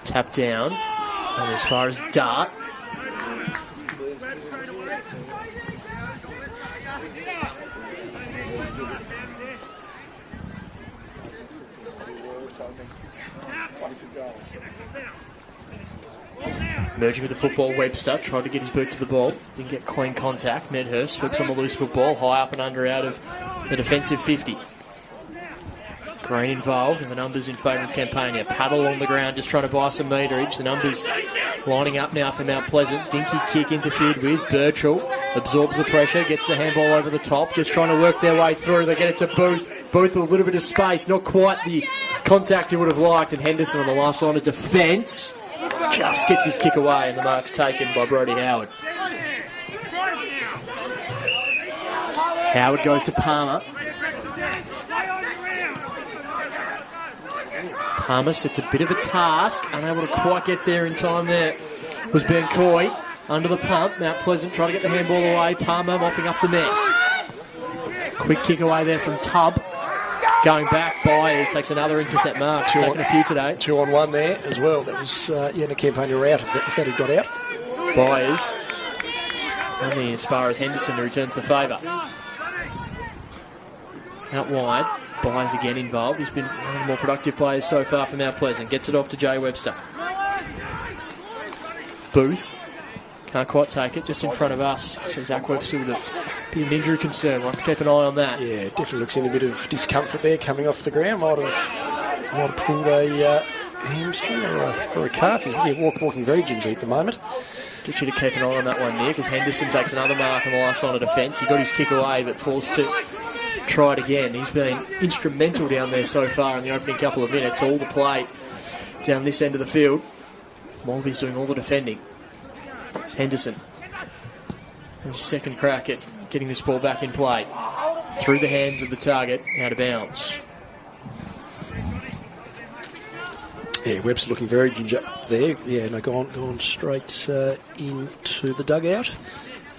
Tap down. And as far as Dart. Merging with the football, Webster tried to get his boot to the ball. Didn't get clean contact. Medhurst sweeps on the loose football. High up and under out of the defensive 50. Green involved, and the numbers in favour of Campania. Paddle on the ground, just trying to buy some meterage. The numbers lining up now for Mount Pleasant. Dinky kick interfered with. Birchall absorbs the pressure, gets the handball over the top, just trying to work their way through. They get it to Booth. Booth with a little bit of space, not quite the contact he would have liked, and Henderson on the last line of defence just gets his kick away, and the mark's taken by Brodie Howard. Howard goes to Palmer. Palmer sets a bit of a task, unable to quite get there in time there. Was Ben Coy under the pump. Mount Pleasant trying to get the handball away. Palmer mopping up the mess. Quick kick away there from Tubb. Going back, Byers takes another intercept mark. She's taken a few today. 2-on-1 there as well. That was in a Campania route if that had got out. Byers only as far as Henderson who returns the favour. Out wide. Byers again involved. He's been one of the more productive players so far for Mount Pleasant. Gets it off to Jay Webster. Booth can't quite take it, just in front of us. So Zach Webster with a bit of an injury concern. We'll have to keep an eye on that. Yeah, definitely looks in a bit of discomfort there coming off the ground. Might have pulled a hamstring or a calf. He's walking very gingerly at the moment. Get you to keep an eye on that one, Nick, as Henderson takes another mark on the last line of defence. He got his kick away, but forced to try it again. He's been instrumental down there so far in the opening couple of minutes. All the play down this end of the field. Mulvey's doing all the defending. It's Henderson. His second crack at getting this ball back in play. Through the hands of the target, out of bounds. Yeah, Webb's looking very ginger there. Yeah, no, gone straight into the dugout.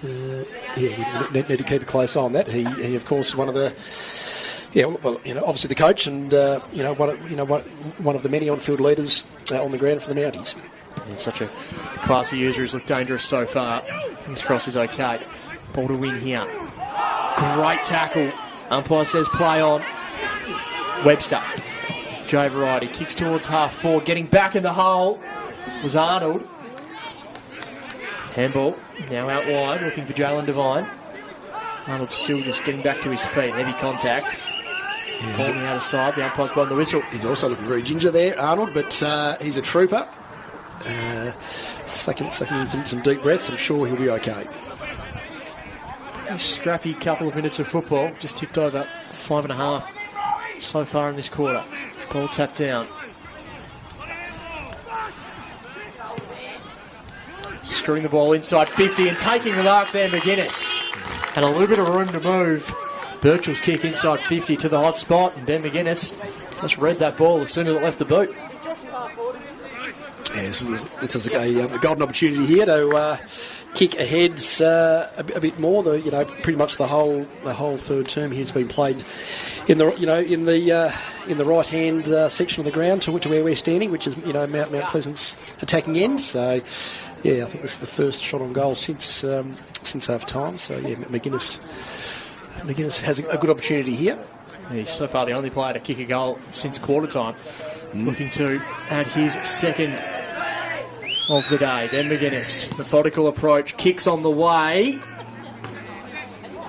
Yeah, we need to keep a close eye on that. He of course, is one of the. Yeah, well, obviously the coach and one of the many on-field leaders on the ground for the Mounties. And such a classy user who's looked dangerous so far. Fingers crossed is okay. Ball to win here. Great tackle. Umpire says play on. Webster. Jay Variety kicks towards half forward. Getting back in the hole was Arnold. Handball. Now out wide. Looking for Jalen Devine. Arnold still just getting back to his feet. Heavy contact. Calling out of side. The umpire's blowing the whistle. He's also looking very ginger there, Arnold, but he's a trooper. Sucking in some deep breaths. I'm sure he'll be okay. A scrappy couple of minutes of football. Just ticked over 5.5 so far in this quarter. Ball tapped down. Screwing the ball inside 50 and taking the mark there, McGuinness. And a little bit of room to move. Birchall's kick inside 50 to the hot spot, and Ben McGuinness just read that ball as soon as it left the boot. Yeah, so this is a golden opportunity here to kick ahead a bit more. Pretty much the whole third term here has been played in the right hand section of the ground to where we're standing, which is Mount Pleasant's attacking end. So yeah, I think this is the first shot on goal since half time. So yeah, McGuinness has a good opportunity here. He's so far the only player to kick a goal since quarter time. Looking to add his second of the day. Then McGuinness, methodical approach, kicks on the way.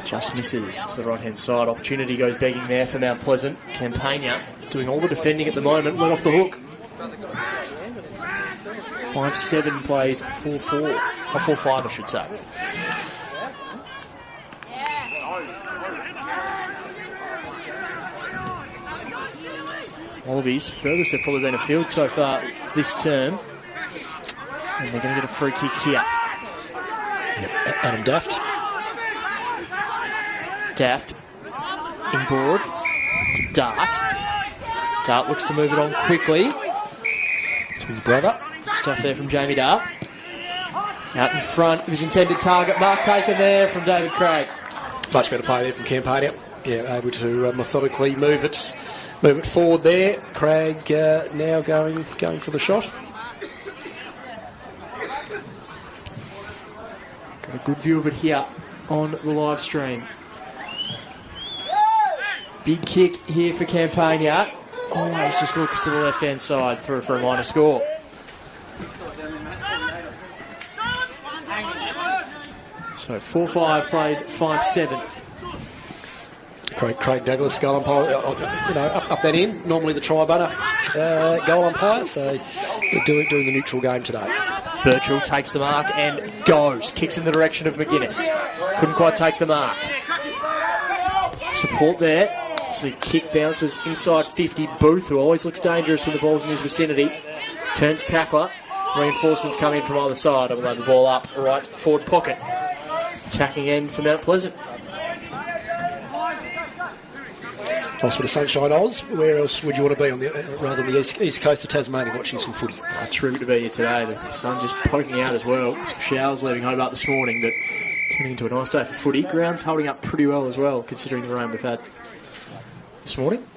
Just misses to the right-hand side. Opportunity goes begging there for Mount Pleasant. Campania doing all the defending at the moment. Let off the hook. 5-7 plays 4-4. Or 4-5, I should say. Wallabies, furthest they've probably been afield so far this term. And they're going to get a free kick here. Yep, Adam Daft. Daft inboard to Dart. Dart looks to move it on quickly. To his brother. Stuff there from Jamie Dart. Out in front, his intended target. Mark taken there from David Craig. Much better play there from Campania. Yeah, able to methodically move it forward there. Craig now going for the shot. Got a good view of it here on the live stream. Big kick here for Campania. Always just looks to the left-hand side for a minor score. So 4-5 plays 5-7. Craig Douglas, goal umpire, up that end. Normally the Triabunna goal umpire, so they're doing the neutral game today. Birchall takes the mark and goes. Kicks in the direction of McGuinness. Couldn't quite take the mark. Support there. So the kick bounces inside 50. Booth, who always looks dangerous when the ball's in his vicinity, turns tackler. Reinforcements come in from either side. And we'll have the ball up right forward pocket. Attacking end for Mount Pleasant. Nice bit of sunshine, Oz. Where else would you want to be rather than the east coast of Tasmania watching some footy? Terrific to be here today. The sun just poking out as well. Some showers leaving Hobart this morning, but turning into a nice day for footy. Ground's holding up pretty well as well, considering the rain we've had this morning.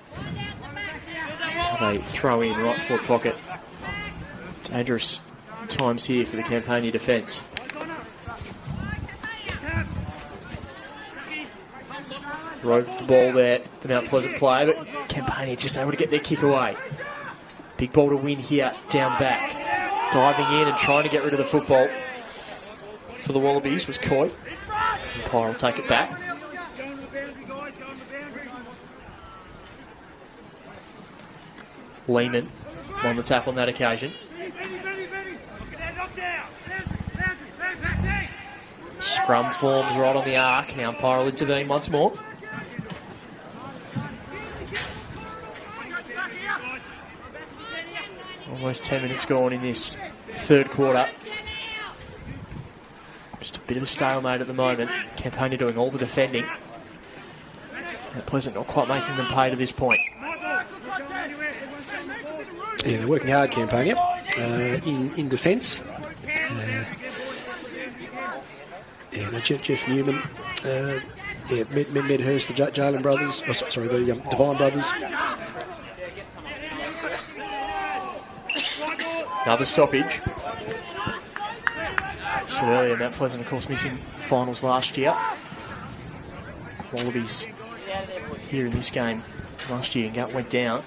They throw in right forward pocket. Dangerous times here for the Campania defence. Drove the ball there, the Mount Pleasant player, but Campania just able to get their kick away. Big ball to win here, down back. Diving in and trying to get rid of the football for the Wallabies was Coy. Umpire will take it back. Lehman on the tap on that occasion. Scrum forms right on the arc. The umpire will intervene once more. Almost 10 minutes gone in this third quarter. Just a bit of a stalemate at the moment. Campania doing all the defending. And Pleasant not quite making them pay to this point. Yeah, they're working hard, Campania, in defence. Jeff Newman, Medhurst, the Jalen brothers, the Devine brothers. Another stoppage. Said earlier, Mount Pleasant, of course, missing finals last year. Wallabies here in this game last year and went down.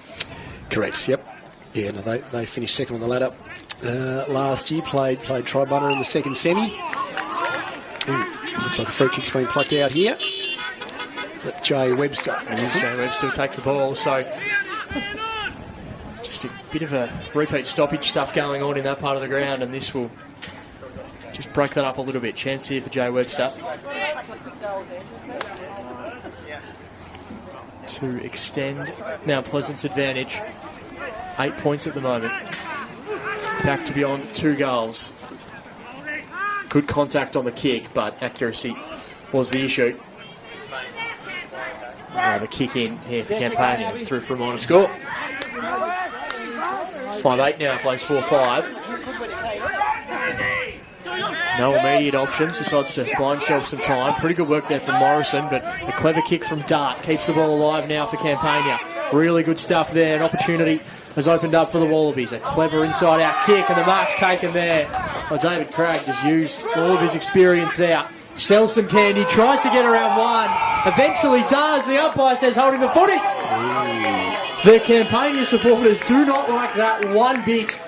Correct, yep. Yeah, no, they finished second on the ladder last year, played Triabunna in the second semi. Looks like a free kick's been plucked out here. Jay Webster. Jay Webster will take the ball, so just a bit of a repeat stoppage stuff going on in that part of the ground, and this will just break that up a little bit. Chance here for Jay Webster to extend now Pleasant's advantage. 8 points at the moment. Back to beyond 2 goals. Good contact on the kick, but accuracy was the issue. The kick in here for Campania, through for a minor score. 5-8 now, plays 4-5. No immediate options, decides to buy himself some time. Pretty good work there from Morrison, but a clever kick from Dart keeps the ball alive now for Campania. Really good stuff there. An opportunity has opened up for the Wallabies. A clever inside-out kick, and the mark's taken there. Well, David Craig just used all of his experience there. Sells some candy, tries to get around one. Eventually does. The umpire says holding the footy. The Campania supporters do not like that one bit.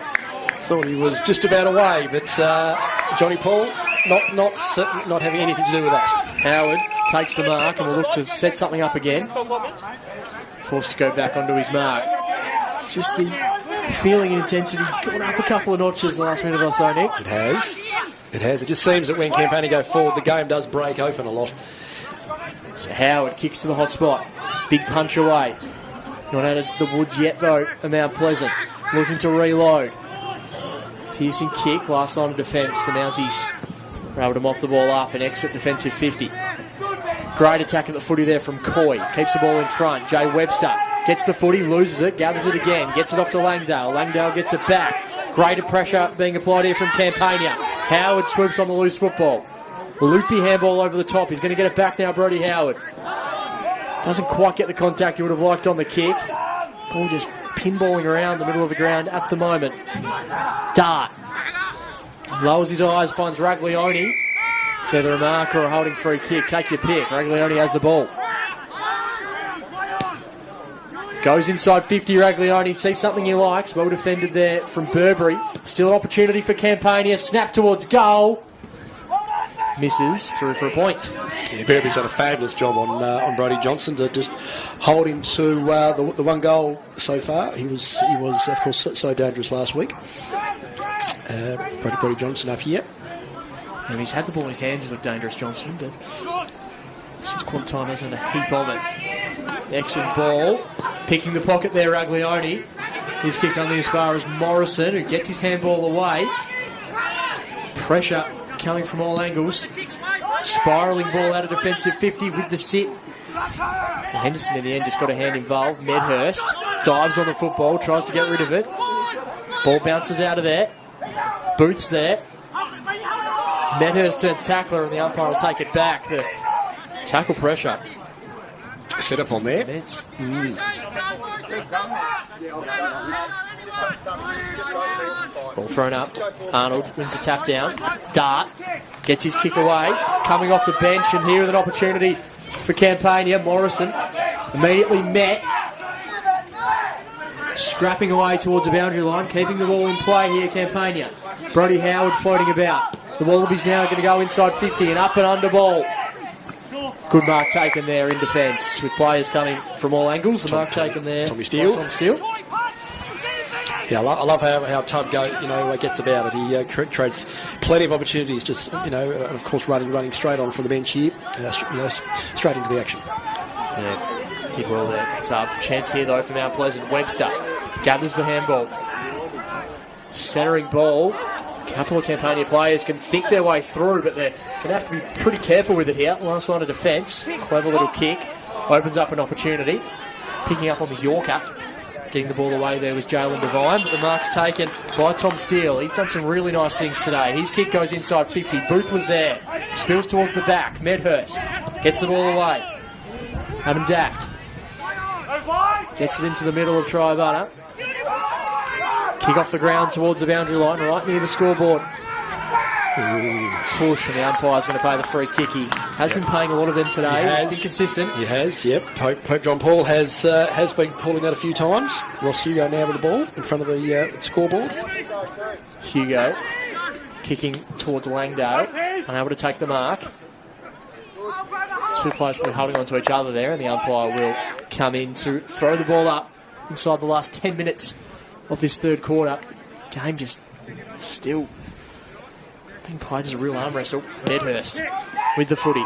Thought he was just about away, but Johnny Paul not having anything to do with that. Howard takes the mark and will look to set something up again. Forced to go back onto his mark. Just the feeling and intensity gone up a couple of notches the last minute or so, Nick. It has. It just seems that when Campania go forward, the game does break open a lot. So Howard kicks to the hot spot. Big punch away. Not out of the woods yet, though, Mount Pleasant. Looking to reload. Piercing kick, last line of defence. The Mounties were able to mop the ball up and exit defensive 50. Great attack at the footy there from Coy. Keeps the ball in front. Jay Webster gets the footy, loses it, gathers it again, gets it off to Langdale. Langdale gets it back. Greater pressure being applied here from Campania. Howard swoops on the loose football. Loopy handball over the top. He's going to get it back now, Brody Howard. Doesn't quite get the contact he would have liked on the kick. Ball just pinballing around the middle of the ground at the moment. Dart lowers his eyes, finds Raglioni. It's either a mark or a holding free kick. Take your pick. Raglioni has the ball. Goes inside 50, Raglioni. Sees something he likes. Well defended there from Burberry. Still an opportunity for Campania. Snap towards goal. Misses, through for a point. Yeah, Burberry's done a fabulous job on Brodie Johnson to just hold him to the one goal so far. He was of course so dangerous last week. Brodie Johnson up here. And he's had the ball in his hands, he's looked dangerous, Johnson, but since quad time hasn't a heap of it. Excellent ball. Picking the pocket there, Raglioni. His kick only as far as Morrison, who gets his handball away. Pressure coming from all angles. Spiralling ball out of defensive 50 with the sit. And Henderson in the end just got a hand involved. Medhurst dives on the football, tries to get rid of it. Ball bounces out of there. Booth's there. Medhurst turns tackler and the umpire will take it back. The tackle pressure. Set up on there. Ball thrown up. Arnold wins the tap down. Dart gets his kick away. Coming off the bench and here with an opportunity for Campania. Morrison immediately met. Scrapping away towards the boundary line, keeping the ball in play here, Campania. Brodie Howard floating about. The Wallabies now going to go inside 50 and up and under ball. Good mark taken there in defence with players coming from all angles. The mark taken there. Tommy Steele. Tom Steele. Yeah, I love how Tub gets about it. He creates plenty of opportunities, just and of course running straight on from the bench here, straight into the action. Yeah, did well there. Tub. Chance here though for Mount Pleasant. Webster gathers the handball. Centering ball. A couple of Campania players can think their way through, but they're going to have to be pretty careful with it here. Last line of defence. Clever little kick. Opens up an opportunity. Picking up on the Yorker. Getting the ball away there was Jalen Devine, but the mark's taken by Tom Steele. He's done some really nice things today. His kick goes inside 50. Booth was there. Spills towards the back. Medhurst gets the ball away. Adam Daft gets it into the middle of Triabunna. Kick off the ground towards the boundary line, right near the scoreboard. Push, and the umpire's going to pay the free kick. He has been paying a lot of them today. He's been consistent. He has, yep. Pope John Paul has been calling that a few times. Ross Hugo now with the ball in front of the scoreboard. Hugo kicking towards Langdale, unable to take the mark. Two players will be holding on to each other there, and the umpire will come in to throw the ball up inside the last 10 minutes of this third quarter. Game just still being played as a real arm wrestle. Medhurst with the footy.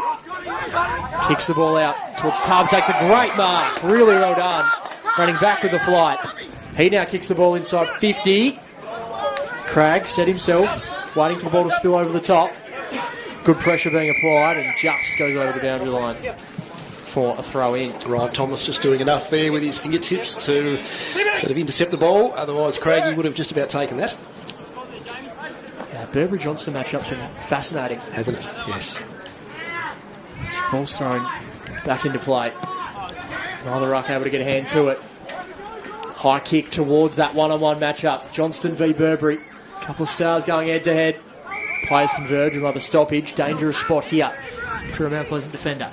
Kicks the ball out towards Tubb. Takes a great mark. Really well done. Running back with the flight. He now kicks the ball inside 50. Cragg set himself, waiting for the ball to spill over the top. Good pressure being applied and just goes over the boundary line for a throw in. Ryan Thomas just doing enough there with his fingertips to sort of intercept the ball. Otherwise, Craigie would have just about taken that. Burberry-Johnston matchup's been fascinating. Hasn't it? Yes. Ball's thrown back into play. Neither ruck able to get a hand to it. High kick towards that one-on-one matchup. Johnston v Burberry. Couple of stars going head-to-head. Players converge, another stoppage. Dangerous spot here for a Mount Pleasant defender.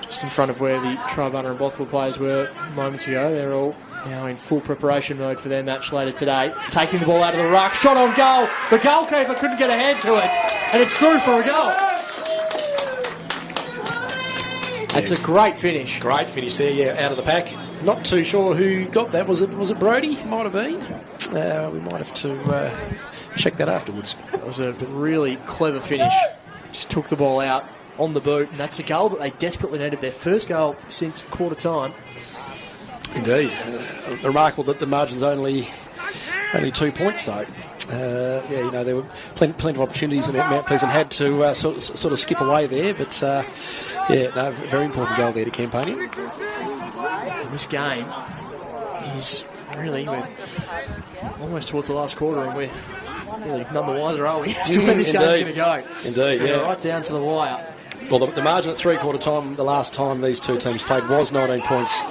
Just in front of where the Triabunna and Bothwell players were moments ago. They're all now in full preparation mode for their match later today. Taking the ball out of the ruck. Shot on goal. The goalkeeper couldn't get a hand to it. And it's through for a goal. That's a great finish. Great finish there, yeah, out of the pack. Not too sure who got that. Was it Brodie? Might have been. We might have to check that afterwards. That was a really clever finish. Just took the ball out on the boot, and that's a goal that they desperately needed. Their first goal since quarter time. Indeed. Remarkable that the margin's only 2 points, though. There were plenty of opportunities, and Mount Pleasant had to sort of skip away there, but very important goal there to Campania. And this game is really, we're almost towards the last quarter, and we're really none the wiser, are we? As to where this game's going to go. Indeed, yeah. Right down to the wire. Well, the margin at three-quarter time, the last time these two teams played, was 19 points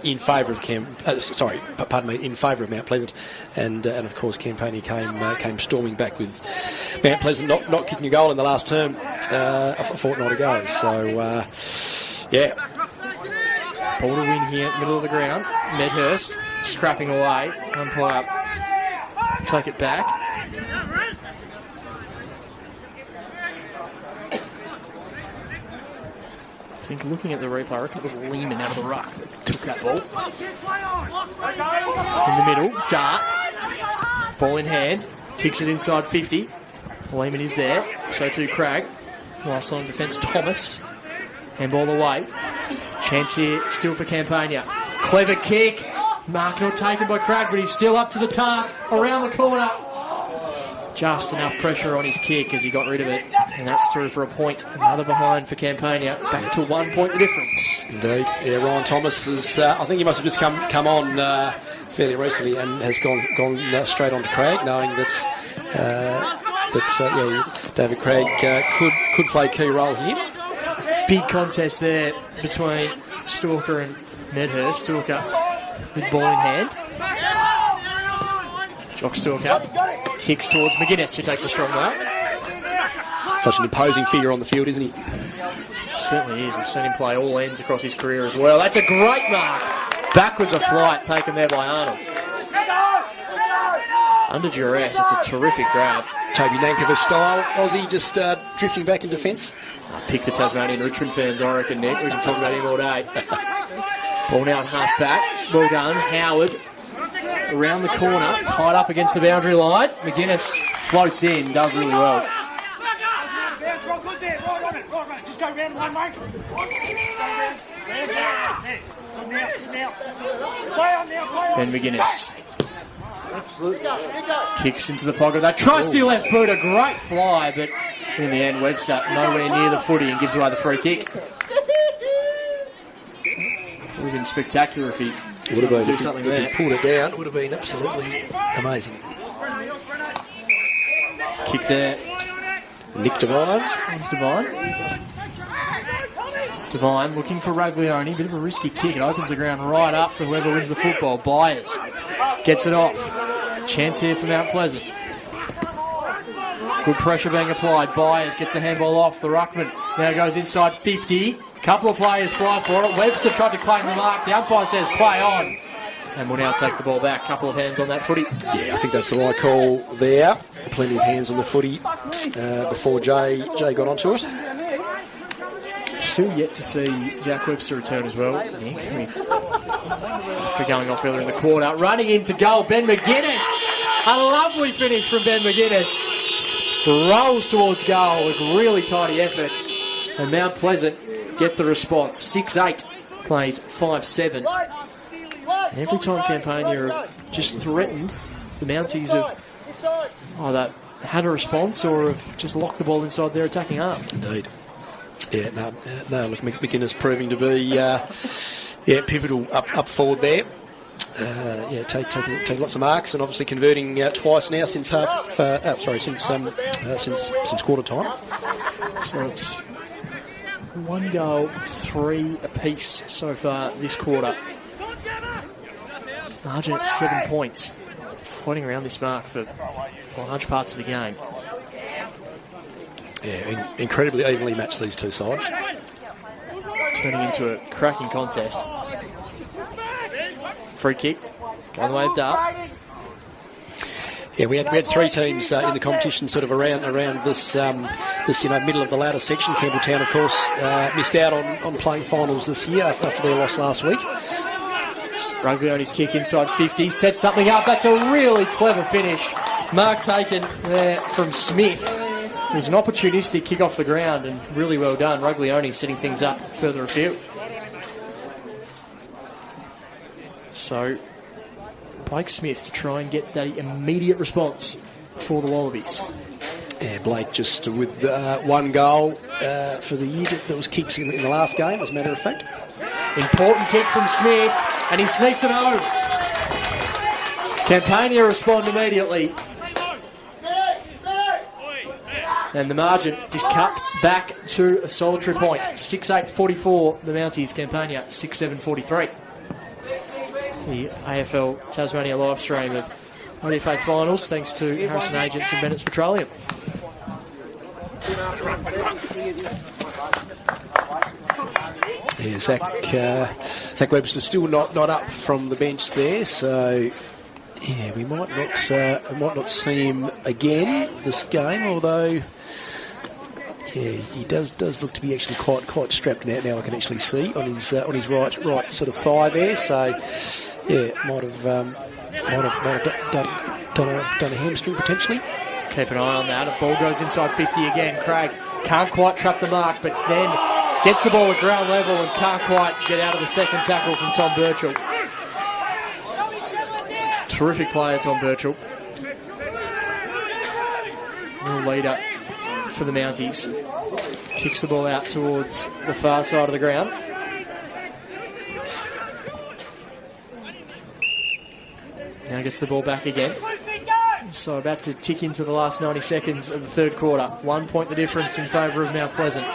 in favour of in favour of Mount Pleasant, and of course Campania came storming back with Mount Pleasant not kicking a goal in the last term a fortnight ago. So, Ball to win here, middle of the ground. Medhurst scrapping away. Umpire take it back. I think looking at the replay, I reckon it was Lehman out of the ruck that took that ball. In the middle, Dart. Ball in hand. Kicks it inside 50. Lehman is there. So too Cragg. Last line of defence, Thomas. Handball away. Chance here still for Campania. Clever kick. Mark not taken by Cragg, but he's still up to the task. Around the corner. Just enough pressure on his kick as he got rid of it. And that's through for a point. Another behind for Campania. Back to 1 point the difference. Indeed. Yeah, Ryan Thomas is, I think he must have just come on fairly recently and has gone straight on to Cragg, knowing that David Cragg could play a key role here. Big contest there between Stalker and Medhurst. Stalker with ball in hand. Jock Stalker kicks towards McGuinness, who takes a strong mark. Such an imposing figure on the field, isn't he? Certainly is. We've seen him play all ends across his career as well. That's a great mark. Backwards a flight taken there by Arnold. Under duress, it's a terrific grab. Toby Nankervis style. Aussie just drifting back in defence. Pick the Tasmanian Richmond fans, I reckon, Nick. We can talk about him all day. Ball now at half back. Well done. Howard around the corner, tied up against the boundary line. McGuinness floats in, does really well. Just go round one, mate. Ben McGuinness kicks into the pocket. That trusty left boot, a great fly, but in the end, Webster nowhere near the footy and gives away the free kick. Would have been spectacular if he would have been do something there. If he pulled it down, it would have been absolutely amazing. Kick there. Nick Devine. Finds Devine. Devine looking for Raglioni. Bit of a risky kick. It opens the ground right up for whoever wins the football. Byers gets it off. Chance here for Mount Pleasant. Good pressure being applied. Byers gets the handball off. The ruckman now goes inside 50. Couple of players fly for it. Webster tried to claim the mark. The umpire says play on. And will now take the ball back. Couple of hands on that footy. Yeah, I think that's the right call there. Plenty of hands on the footy before Jay got onto it. Still yet to see Jack Webster return as well. Nick, after going off earlier in the quarter. Running into goal, Ben McGuinness. A lovely finish from Ben McGuinness. Rolls towards goal with really tidy effort. And Mount Pleasant get the response. 6-8 plays 5-7. Every time Campania have just threatened, the Mounties have either had a response or have just locked the ball inside their attacking arm. Indeed. Yeah, no, look, McGuinness proving to be pivotal up forward there. Take lots of marks and obviously converting twice now since since quarter time. So it's 1 goal, 3 apiece so far this quarter. Margin at 7 points. Floating around this mark for large parts of the game. Yeah, incredibly evenly matched, these two sides. Turning into a cracking contest. Free kick. Going the way of Dart. Yeah, we had 3 teams in the competition, sort of around this middle of the ladder section. Campbelltown, of course, missed out on playing finals this year after their loss last week. Raglioni's kick inside 50, sets something up. That's a really clever finish. Mark taken there from Smith. There's an opportunistic kick off the ground and really well done. Raglioni setting things up further afield. So, Blake Smith to try and get that immediate response for the Wallabies. Yeah, Blake just with 1 goal for the year that was kicked in the last game, as a matter of fact. Important kick from Smith, and he sneaks it home. Campania respond immediately. And the margin is cut back to a solitary point. 6-8-44, the Mounties. Campania 6-7-43. The AFL Tasmania live stream of ODFA finals, thanks to Harrison Agents and Bennett's Petroleum. Yeah, Zach Webster still not up from the bench there, so yeah, we might not see him again this game. Although, yeah, he does look to be actually quite strapped now. Now I can actually see on his right sort of thigh there. So yeah, might have done a hamstring potentially. Keep an eye on that. A ball goes inside 50 again. Craig can't quite trap the mark, but then gets the ball at ground level and can't quite get out of the second tackle from Tom Birchall. Terrific player, Tom Birchall. Real leader for the Mounties. Kicks the ball out towards the far side of the ground. Now gets the ball back again. So about to tick into the last 90 seconds of the third quarter. 1 point the difference in favour of Mount Pleasant.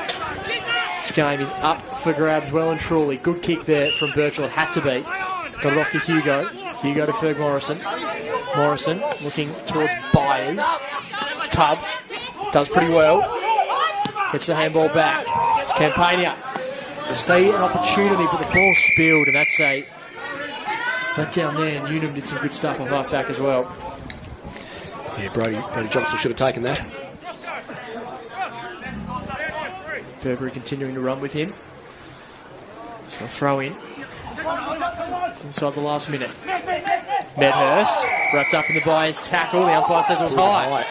This game is up for grabs well and truly. Good kick there from Birchall. It had to be. Got it off to Hugo. Hugo to Ferg Morrison. Morrison looking towards Byers. Tubb does pretty well. Gets the handball back. It's Campania. See an opportunity, but the ball spilled, and that's a let down there. And Unum did some good stuff on half back as well. Yeah, Brody Johnson should have taken that. Burberry continuing to run with him. So throw in inside the last minute. Medhurst wrapped up in the buyer's tackle. The umpire says it was high.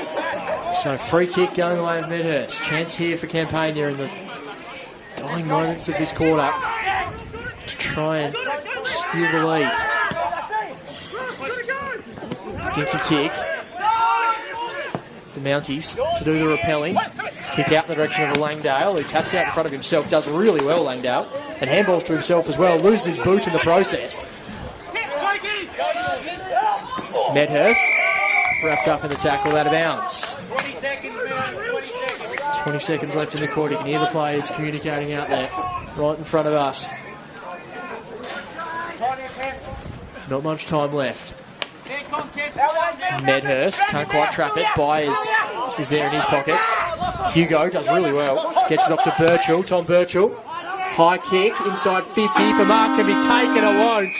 So free kick going away of Medhurst. Chance here for Campania in the dying moments of this quarter to try and steal the lead. Dinky kick. The Mounties to do the repelling. Kick out in the direction of Langdale, who taps out in front of himself. Does really well, Langdale. And handballs to himself as well. Loses his boot in the process. Medhurst wrapped up in the tackle, out of bounds. 20 seconds left in the quarter. You can hear the players communicating out there, right in front of us. Not much time left. Medhurst can't quite trap it. Byers is there in his pocket. Hugo does really well. Gets it off to Birchall. Tom Birchall. High kick inside 50. If a mark can be taken, it won't.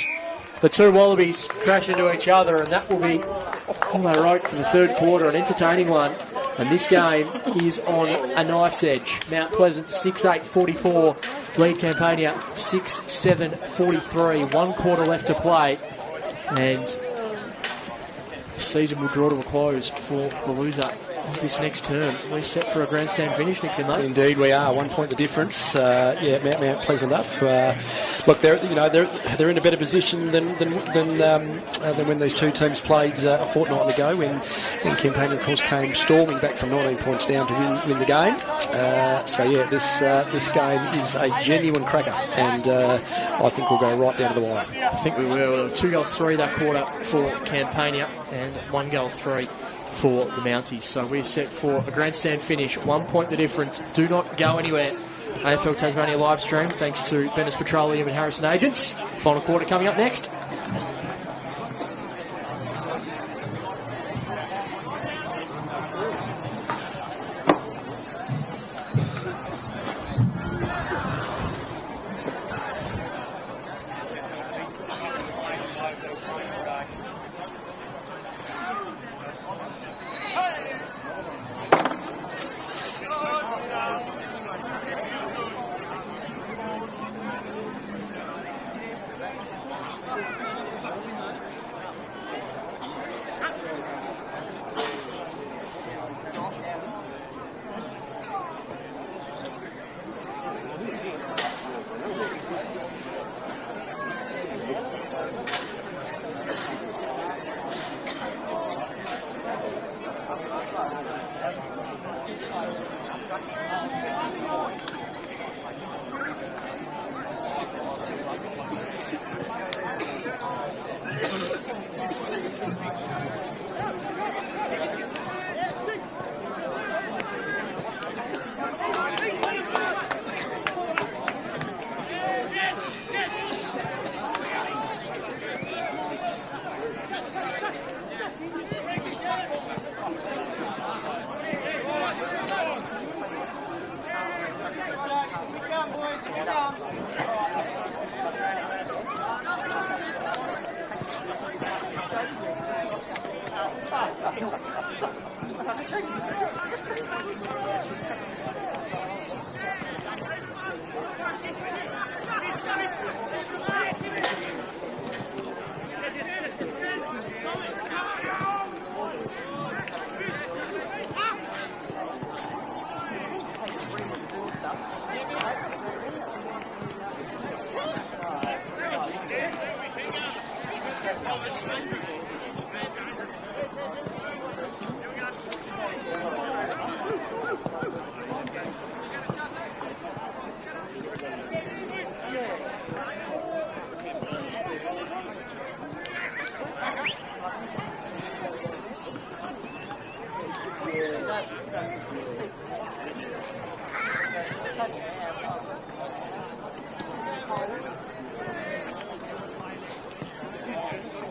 The two Wallabies crash into each other, and that will be all they wrote for the third quarter. An entertaining one. And this game is on a knife's edge. Mount Pleasant 6-8-44. Lead Campania 6-7-43. 1 quarter left to play. And the season will draw to a close for the loser of this next term. We're set for a grandstand finish, Nick Finlay. Indeed, we are. 1 point the difference. Mount Pleasant up. Look, they're in a better position than when these two teams played a fortnight ago. When Campania, of course, came storming back from 19 points down to win the game. This game is a genuine cracker, and I think we'll go right down to the wire. I think we will. 2 goals 3 that quarter for Campania, and 1 goal 3 for the Mounties. So we're set for a grandstand finish. 1 point the difference. Do not go anywhere. AFL Tasmania live stream thanks to Bennis Petroleum and Harrison Agents. Final quarter coming up next.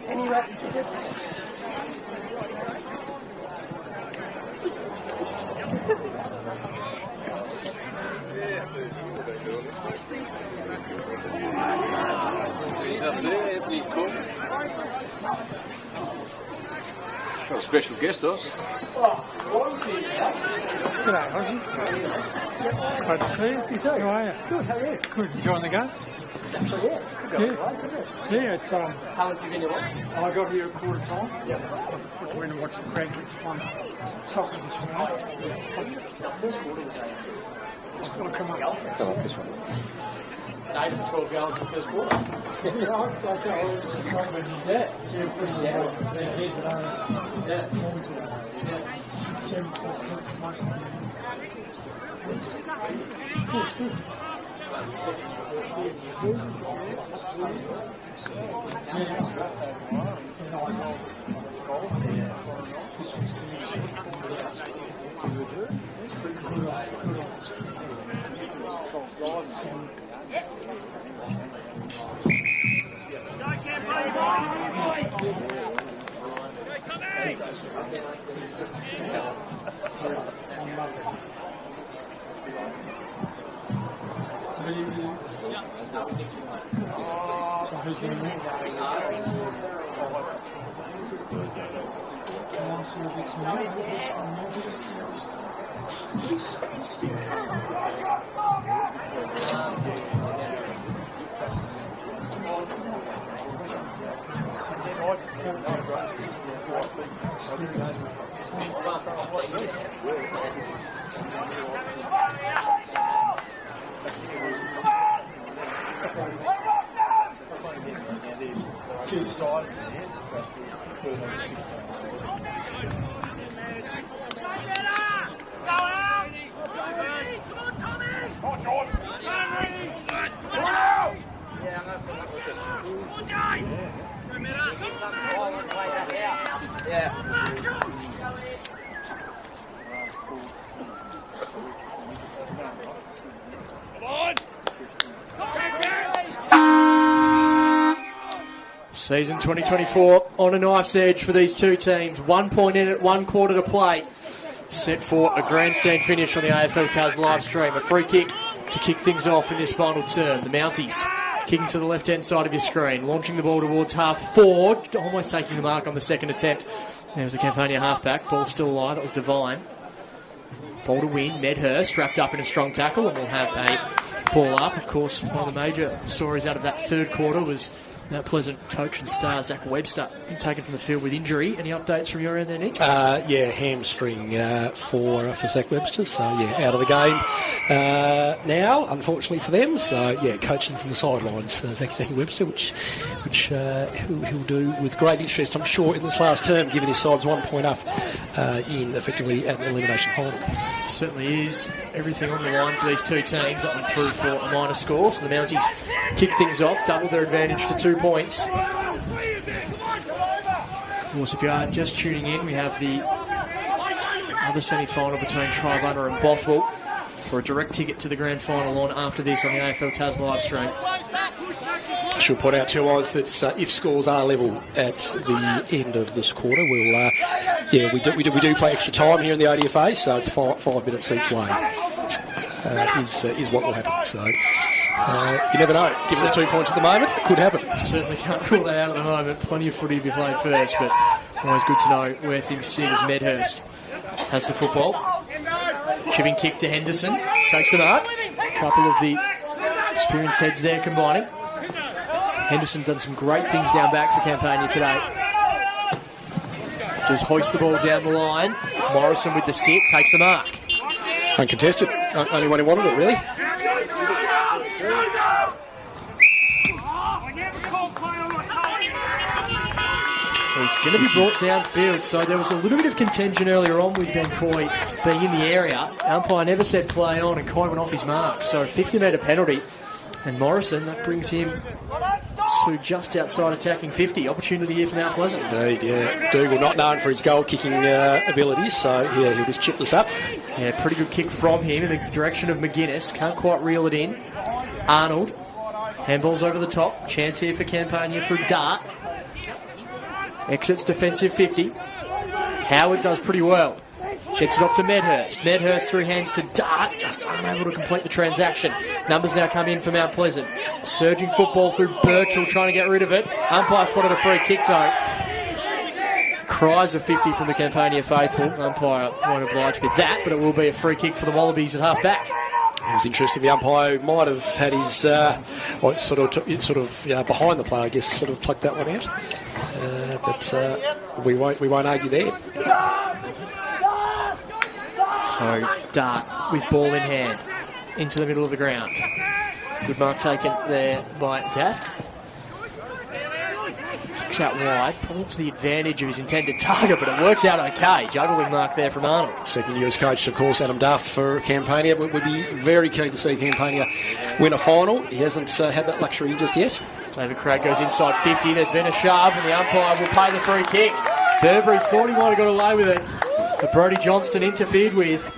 Any rapid tickets? He's cool. Got a special guest, us. G'day, Ozzy. Glad to see you. You too. How are you? Good, how are you? Good. Enjoying the game? Actually, yeah. Could go Yeah. right, couldn't it? Yeah, it's How long have you been away? I got here at quarter time. Yeah. I went and watched the grandkids play soccer this morning. Our first quarter was Just got to come up. this one. 8 and 12 goals in the first quarter. Yeah, it's exciting. Yeah. So you're pretty down. They're ahead, but Yeah. 7 plus 10 to most of them. It's good. It's like the second year, first year. This one's good. So who's going to win? Season 2024 on a knife's edge for these two teams. 1 point in it, 1 quarter to play. Set for a grandstand finish on the AFL Taz live stream. A free kick to kick things off in this final term. The Mounties kicking to the left-hand side of your screen, launching the ball towards half forward, almost taking the mark on the second attempt. There's the Campania halfback. Ball still alive. That was Devine. Ball to win. Medhurst wrapped up in a strong tackle, and we'll have a ball up. Of course, one of the major stories out of that third quarter was that pleasant coach and star Zach Webster being taken from the field with injury. Any updates from your end there, Nick? Yeah, hamstring for Zach Webster. So, yeah, out of the game now, unfortunately for them. So, yeah, coaching from the sidelines, Zach Webster, which he'll do with great interest, I'm sure, in this last term, given his side's 1 point up in effectively an elimination final. Certainly is. Everything on the line for these two teams, up and through for a minor score. So the Mounties kick things off, double their advantage to 2 points. Of course, if you are just tuning in, we have the other semi-final between Triabunna and Bothwell for a direct ticket to the grand final on after this on the AFL Taz live stream. I should point out to Oz that if scores are level at the end of this quarter, we'll we do play extra time here in the ODFA, so it's 5 minutes each way is what will happen. So you never know. Given us 2 points at the moment, it could happen. Certainly can't rule that out at the moment. Plenty of footy to be played first, but always good to know where things sit as Medhurst has the football. Chipping kick to Henderson, takes the mark. A couple of the experienced heads there combining. Henderson done some great things down back for Campania today. Just hoist the ball down the line. Morrison with the sit, takes the mark. Uncontested. Only one who wanted it, really. He's going to be brought downfield, so there was a little bit of contention earlier on with Ben Coy being in the area. Umpire never said play on, and Coy went off his mark. So 50-metre penalty, and Morrison, that brings him to just outside attacking 50. Opportunity here for Mount Pleasant. Indeed, yeah. Dougal not known for his goal-kicking abilities, so yeah, he'll just chip this up. Yeah, pretty good kick from him in the direction of McGuinness. Can't quite reel it in. Arnold, handballs over the top. Chance here for Campania through Dart. Exits defensive 50. Howard does pretty well. Gets it off to Medhurst. Medhurst through hands to Dart, just unable to complete the transaction. Numbers now come in for Mount Pleasant. Surging football through Birchall, trying to get rid of it. Umpire spotted a free kick though. Cries of 50 from the Campania faithful. Umpire won't oblige with that, but it will be a free kick for the Wallabies at half back. It was interesting. The umpire might have had his behind the play, I guess, sort of plucked that one out. But we won't argue there. So Dart with ball in hand into the middle of the ground. Good mark taken there by Daft. Kicks out wide, probably to the advantage of his intended target, but it works out okay. Juggling mark there from Arnold. Second year as coach, of course, Adam Duff for Campania. But would be very keen to see Campania win a final. He hasn't had that luxury just yet. David Craig goes inside 50. There's been a shove, and the umpire will pay the free kick. Burberry thought he might have got away with it, but Brodie Johnston interfered with,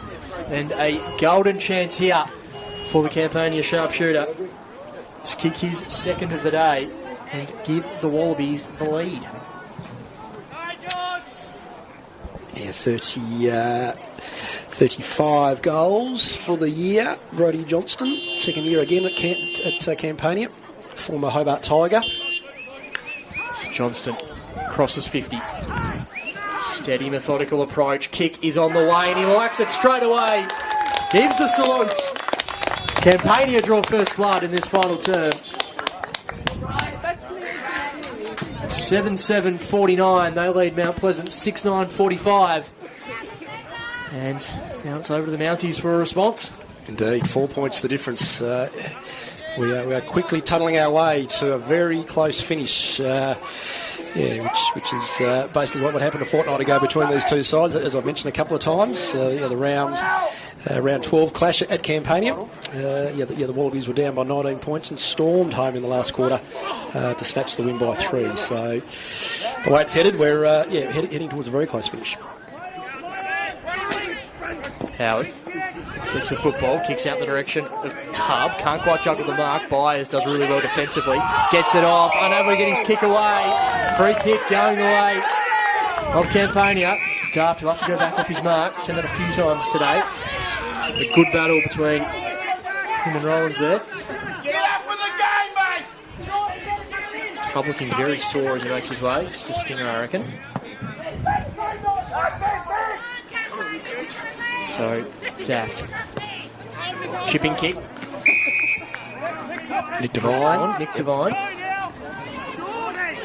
and a golden chance here for the Campania sharpshooter to kick his second of the day and give the Wallabies the lead. Yeah, 35 goals for the year. Brodie Johnston, second year again at Campania, former Hobart Tiger. Johnston crosses 50. Steady, methodical approach. Kick is on the way, and he likes it straight away. Gives the salute. Campania draw first blood in this final term. 7-7-49. They lead Mount Pleasant 6-9-45. And now it's over to the Mounties for a response. Indeed, 4 points the difference. We are quickly tunnelling our way to a very close finish. Which is basically what happened a fortnight ago between these two sides, as I've mentioned a couple of times. The round 12 clash at Campania. The Wallabies were down by 19 points and stormed home in the last quarter to snatch the win by 3. So the way it's headed, we're heading towards a very close finish. Howard gets the football, kicks out in the direction of Tubb. Can't quite juggle the mark. Byers does really well defensively. Gets it off. Unable to get his kick away. Free kick going the way of Campania. Daft will have to go back off his mark. Seen that a few times today. A good battle between him and Rollins there. Tubb looking very sore as he makes his way. Just a stinger, I reckon. So, Daft. Chipping kick. Nick Devine.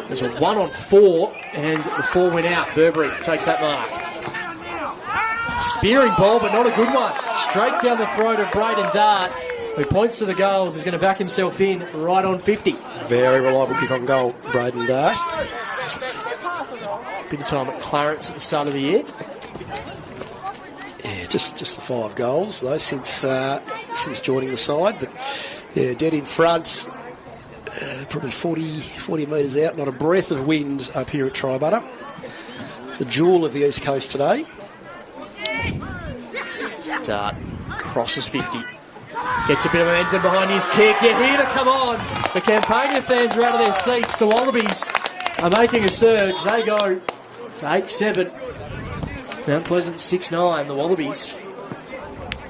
There's a 1-on-4, and the 4 went out. Burberry takes that mark. Spearing ball, but not a good one. Straight down the throat of Braden Dart, who points to the goals. He's going to back himself in right on 50. Very reliable kick on goal, Braden Dart. Bit of time at Clarence at the start of the year. Yeah, just the 5 goals though since joining the side, but yeah, dead in front, probably 40 metres out, not a breath of wind up here at Triabunna. The jewel of the East Coast today. Dart crosses 50. Gets a bit of momentum behind his kick. You hear it come on. The Campania fans are out of their seats. The Wallabies are making a surge. They go to 8-7. Mount Pleasant 6-9. The Wallabies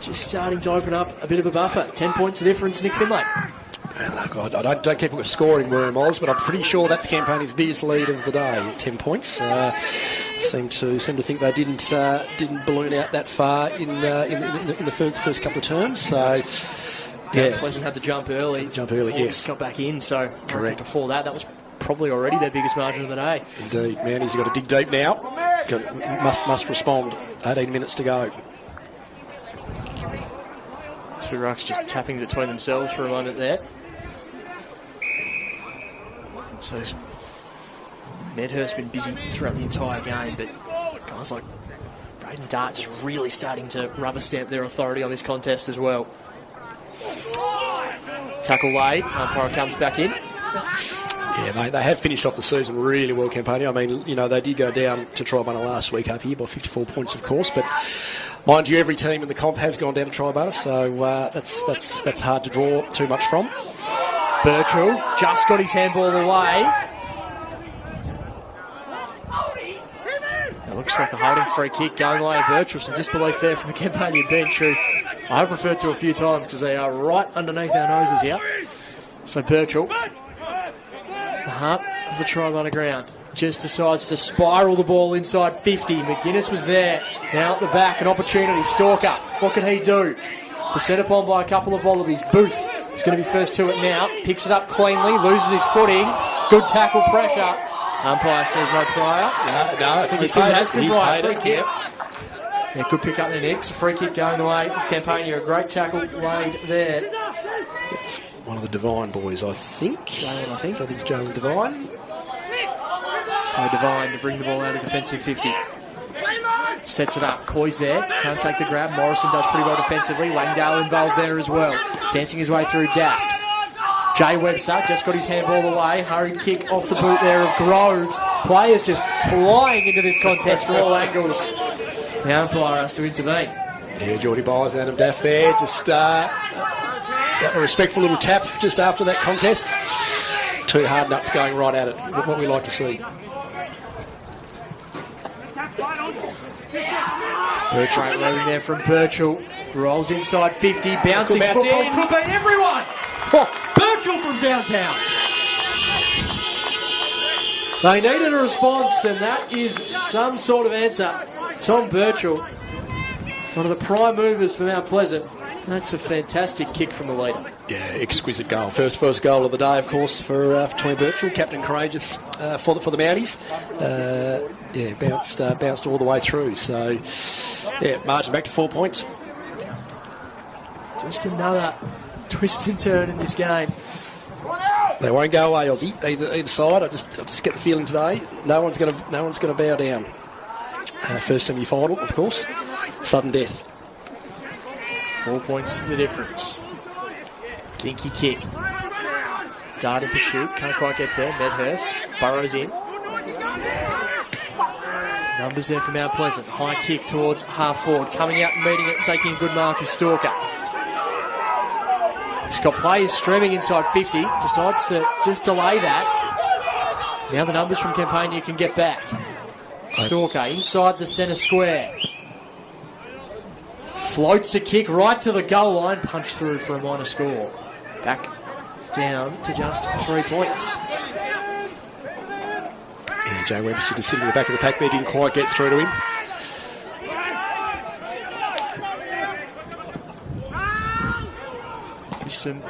just starting to open up a bit of a buffer. 10 points of difference, Nick Finlay. Look, I don't keep up with scoring where I'm Oz, but I'm pretty sure that's Campania's biggest lead of the day, 10 points. Seem to think they didn't balloon out that far in the first couple of terms. So yeah, Pleasant had the jump early. Yes. Got back in. So correct. Before that was probably already their biggest margin of the day. Indeed, Mounties have got to dig deep now. Must respond. 18 minutes to go. Two rucks just tapping between themselves for a moment there. So Medhurst's been busy throughout the entire game, but guys like Braden Dart just really starting to rubber stamp their authority on this contest as well. Tackle late, umpire comes back in. Yeah, they have finished off the season really well, Campania. I mean, they did go down to Triabunna last week up here by 54 points, of course, but mind you, every team in the comp has gone down to Triabunna, so that's hard to draw too much from. Birchall just got his handball away. Now look Looks like a holding free kick going away. Birchall, some disbelief there from the Campania bench, who I've referred to a few times because they are right underneath our noses here. So Birchall, the heart of the Triabunna ground, just decides to spiral the ball inside 50. McGuinness was there. Now at the back, an opportunity. Stalker, what can he do? The set upon by a couple of Wallabies. Booth is going to be first to it now. Picks it up cleanly, loses his footing. Good tackle pressure. Umpire says no prior. No, I think he has been right. Free it, kick. Yeah, good pick up there, Nick. A free kick going the way of Campania. A great tackle laid there. It's one of the Devine boys, I think. Jalen, I think. So I think it's Jalen Devine. So Devine to bring the ball out of defensive 50. Sets it up. Coy's there. Can't take the grab. Morrison does pretty well defensively. Langdale involved there as well. Dancing his way through Daff. Jay Webster just got his handball away. Hurried kick off the boot there of Groves. Players just flying into this contest from all angles. The umpire has to intervene. Yeah, Geordie Byers, Adam Daff there. Just a respectful little tap just after that contest. Two hard nuts going right at it. What we like to see. Birchall loading there from Birchall. Rolls inside 50. Bouncing football. Could be everyone. Birchall from downtown. They needed a response, and that is some sort of answer. Tom Birchall, one of the prime movers for Mount Pleasant. That's a fantastic kick from the leader. Yeah, exquisite goal. First goal of the day, of course, for Tom Birchall, captain courageous for the Mounties. Bounced all the way through. So, yeah, margin back to 4 points. Just another twist and turn in this game. They won't go away, Aussie. Either side. I just get the feeling today. No one's going to bow down. First semi-final, of course. Sudden death. 4 points the difference. Dinky kick. Dart in pursuit. Can't quite get there. Medhurst burrows in. Numbers there for Mount Pleasant. High kick towards half forward. Coming out and meeting it and taking a good mark is Stalker. He's got players streaming inside 50. Decides to just delay that. Now the numbers from Campania can get back. Stalker inside the centre square. Floats a kick right to the goal line. Punch through for a minor score. Back down to just 3 points. Yeah, Jay Webster just sitting in the back of the pack there. Didn't quite get through to him. Some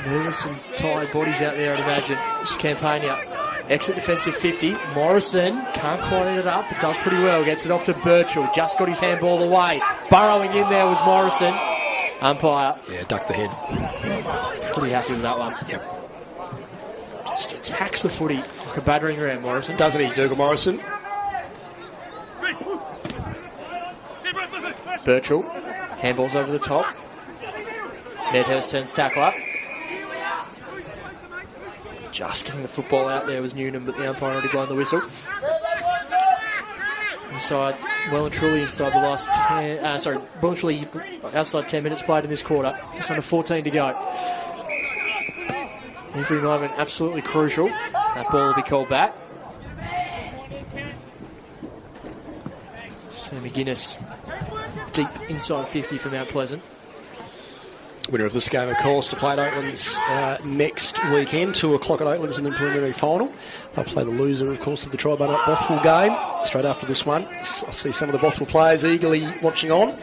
nervous and tired bodies out there, I'd imagine. It's Campania. Exit defensive 50. Morrison can't quite hit it up, but does pretty well. Gets it off to Birchall. Just got his handball away. Burrowing in there was Morrison. Umpire. Yeah, ducked the head. Pretty happy with that one. Yep. Just attacks the footy like a battering ram, Morrison. Doesn't he, Dougal Morrison? Birchall. Handballs over the top. Medhurst turns tackle up. Just getting the football out there was Newnham, but the umpire already blown the whistle. Inside, well and truly inside the last 10... well and truly outside 10 minutes played in this quarter. It's under 14 to go. Every moment absolutely crucial. That ball will be called back. So McGuinness deep inside 50 for Mount Pleasant. Winner of this game, of course, to play at Oatlands next weekend. 2 o'clock at Oatlands in the preliminary final. They'll play the loser, of course, of the Triabunna Bothwell game straight after this one. I see some of the Bothwell players eagerly watching on.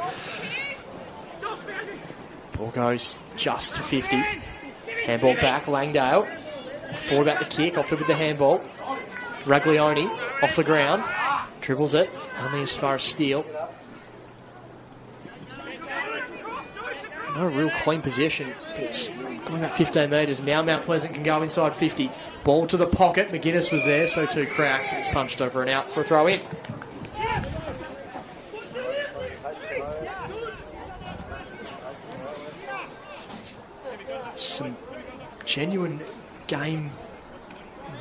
Ball goes just to 50. Handball back, Langdale. Forward about the kick, opted with the handball. Raglioni off the ground. Dribbles it, only as far as Steele. Not a real clean possession, but it's going about 15 metres. Now Mount Pleasant can go inside 50. Ball to the pocket. McGuinness was there, so too Crack. But it's punched over and out for a throw in. Some genuine game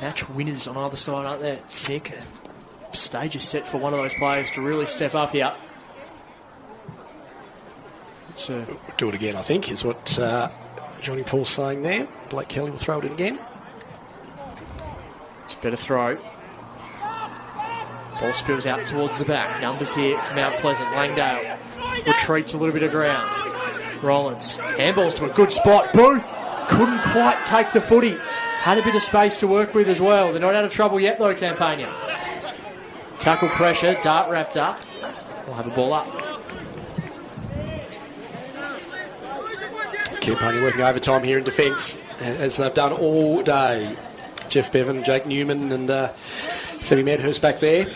match winners on either side, aren't there, Nick? Stage is set for one of those players to really step up here. Do it again, I think, is what Johnny Paul's saying there. Blake Kelly will throw it in again. It's a better throw. Ball spills out towards the back. Numbers here from Mount Pleasant. Langdale retreats a little bit of ground. Rollins. Handballs to a good spot. Booth couldn't quite take the footy. Had a bit of space to work with as well. They're not out of trouble yet though, Campania. Tackle pressure. Dart wrapped up. We'll have a ball up. Campania working overtime here in defence, as they've done all day. Jeff Bevan, Jake Newman and Sammy Medhurst back there.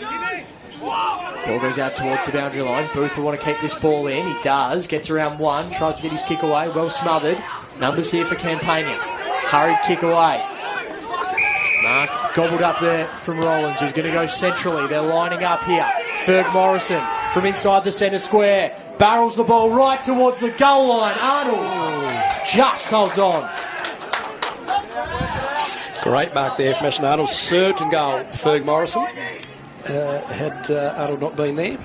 Ball goes out towards the boundary line. Booth will want to keep this ball in. He does. Gets around one. Tries to get his kick away. Well smothered. Numbers here for Campania. Hurried kick away. Mark gobbled up there from Rollins, who's going to go centrally. They're lining up here. Ferg Morrison from inside the centre square. Barrels the ball right towards the goal line. Arnold just holds on. Great mark there from Ashton Arnold. Certain goal, Ferg Morrison. Had Arnold not been there.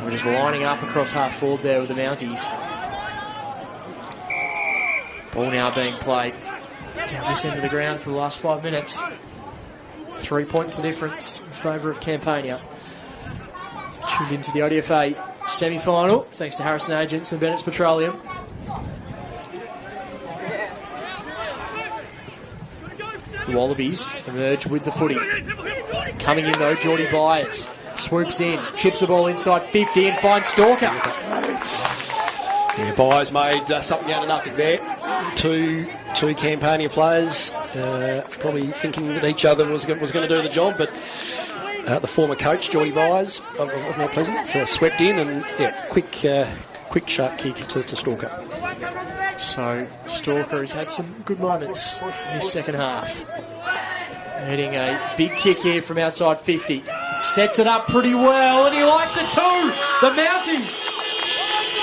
We're just lining up across half forward there with the Mounties. Ball now being played down this end of the ground for the last 5 minutes. 3 points the difference in favour of Campania. Tuned into the ODFA semi-final thanks to Harrison Agents and Bennett's Petroleum. The Wallabies emerge with the footy. Coming in though, Geordie Byers swoops in, chips the ball inside 50 and finds Stalker. Yeah, Byers made something out of nothing there. Two Campania players probably thinking that each other was going to do the job, but the former coach, Geordie Byers of Mount Pleasant, swept in and quick sharp kick to Stalker. So Stalker has had some good moments in this second half. Hitting a big kick here from outside 50. Sets it up pretty well and he likes it too. The Mounties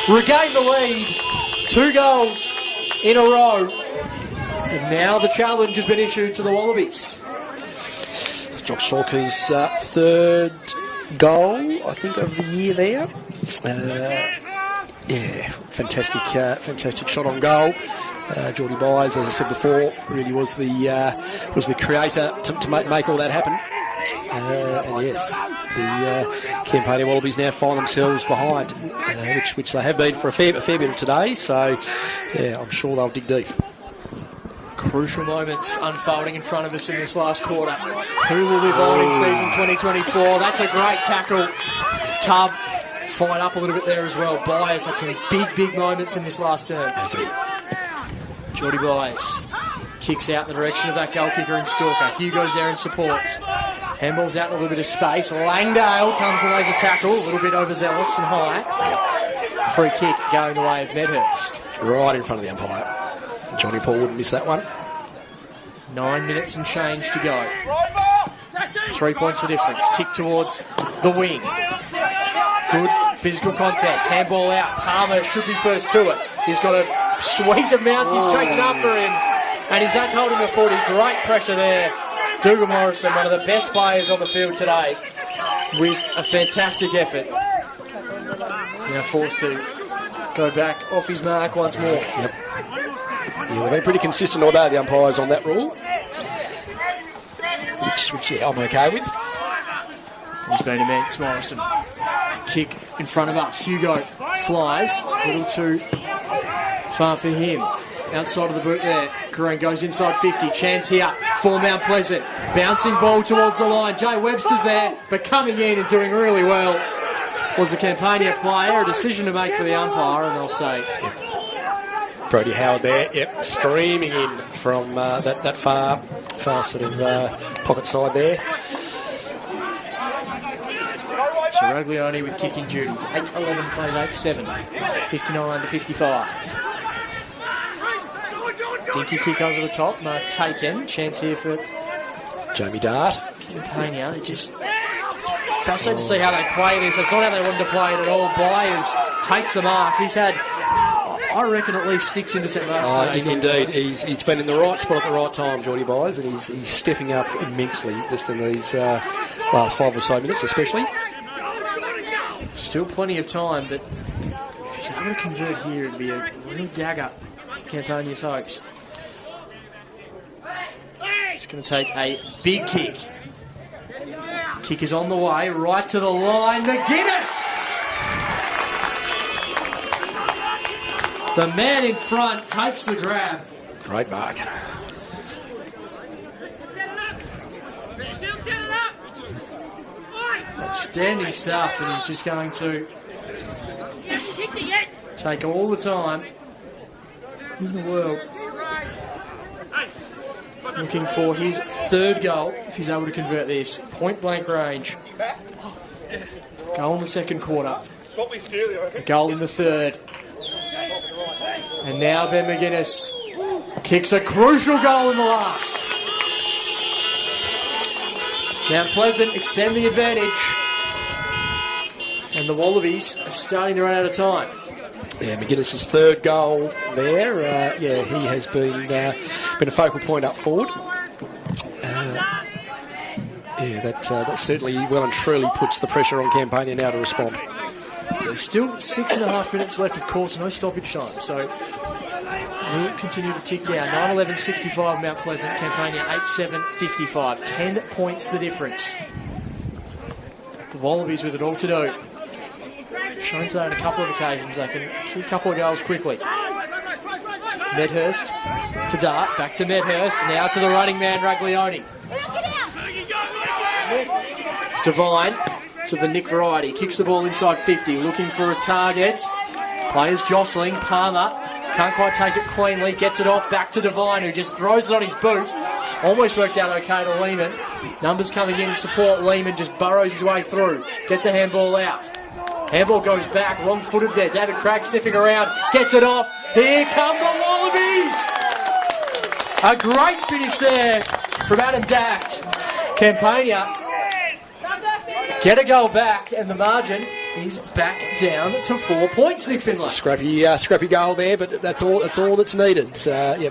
regain the lead. 2 goals in a row. And now the challenge has been issued to the Wallabies. Josh Stalker's third goal, I think, of the year there. Fantastic shot on goal. Geordie Byers, as I said before, really was the creator to make all that happen. And yes, the Campania Wallabies now find themselves behind, which they have been for a fair bit of today. So, yeah, I'm sure they'll dig deep. Crucial moments unfolding in front of us in this last quarter. Who will live on in season 2024? That's a great tackle. Tubb fired up a little bit there as well. Byers had some big moments in this last term. Geordie Byers kicks out in the direction of that goal kicker in Stalker. Hugo's there in support. Handball's out in a little bit of space. Langdale comes and lays a tackle, a little bit overzealous and high. Free kick going the way of Medhurst. Right in front of the umpire. Johnny Paul wouldn't miss that one. 9 minutes and change to go. 3 points the difference. Kick towards the wing. Good physical contest. Handball out. Palmer should be first to it. He's got a suite of Mounties chasing after him. And he's not holding the 40. Great pressure there. Dougal Morrison, one of the best players on the field today, with a fantastic effort. Now forced to go back off his mark once more. Yep. Yeah, they've been pretty consistent all day, the umpires, on that rule. Which yeah, I'm okay with. He's been immense, Morrison. Kick in front of us. Hugo flies. A little too far for him. Outside of the boot there. Green goes inside 50. Chance here for Mount Pleasant. Bouncing ball towards the line. Jay Webster's there, but coming in and doing really well was the Campania player. A decision to make for the umpire, and they'll say... Yep. Brody Howard there, streaming in from that far sort of pocket side there. So Raglioni with kicking duties. 8-11 plays 8-7. 59 to 55. Dinky kick over the top. Mark taken. Chance here for Jamie Dart. Campania. It just fascinating to see how they play this. That's not how they wanted to play it at all. Byers takes the mark. He's had, I reckon, at least 6 intercept marks today. Indeed, he's been in the right spot at the right time, Geordie Byers, and he's stepping up immensely just in these last 5 or so minutes, especially. Still plenty of time, but if he's able to convert here, it'd be a real dagger to Campania's hopes. It's going to take a big kick. Kick is on the way, right to the line. McGuinness! The man in front takes the grab. Great mark. Outstanding stuff, and he's just going to take all the time in the world. Looking for his third goal, if he's able to convert this. Point blank range. Goal in the second quarter. A goal in the third. And now Ben McGuinness kicks a crucial goal in the last. Mount Pleasant extend the advantage. And the Wallabies are starting to run out of time. Yeah, McGuinness' third goal there. He has been a focal point up forward. That certainly well and truly puts the pressure on Campania now to respond. So there's still 6.5 minutes left, of course, no stoppage time. So we'll continue to tick down. 9-11-65 Mount Pleasant, Campania 8-7-55. 10 points the difference. The Wallabies with it all to do. Shown today on a couple of occasions they can kick a couple of goals quickly. Medhurst to Dart, back to Medhurst, now to the running man Raglione. Devine to the Nick variety, kicks the ball inside 50, looking for a target. Players jostling, Palmer can't quite take it cleanly, gets it off, back to Devine, who just throws it on his boot. Almost worked out okay to Lehman. Numbers coming in to support Lehman, just burrows his way through, gets a handball out. Handball goes back, wrong-footed there. David Cragg sniffing around, gets it off. Here come the Wallabies! A great finish there from Adam Daft. Campania get a goal back, and the margin is back down to 4 points, Nick Finlay. It's a scrappy goal there, but that's all that's needed.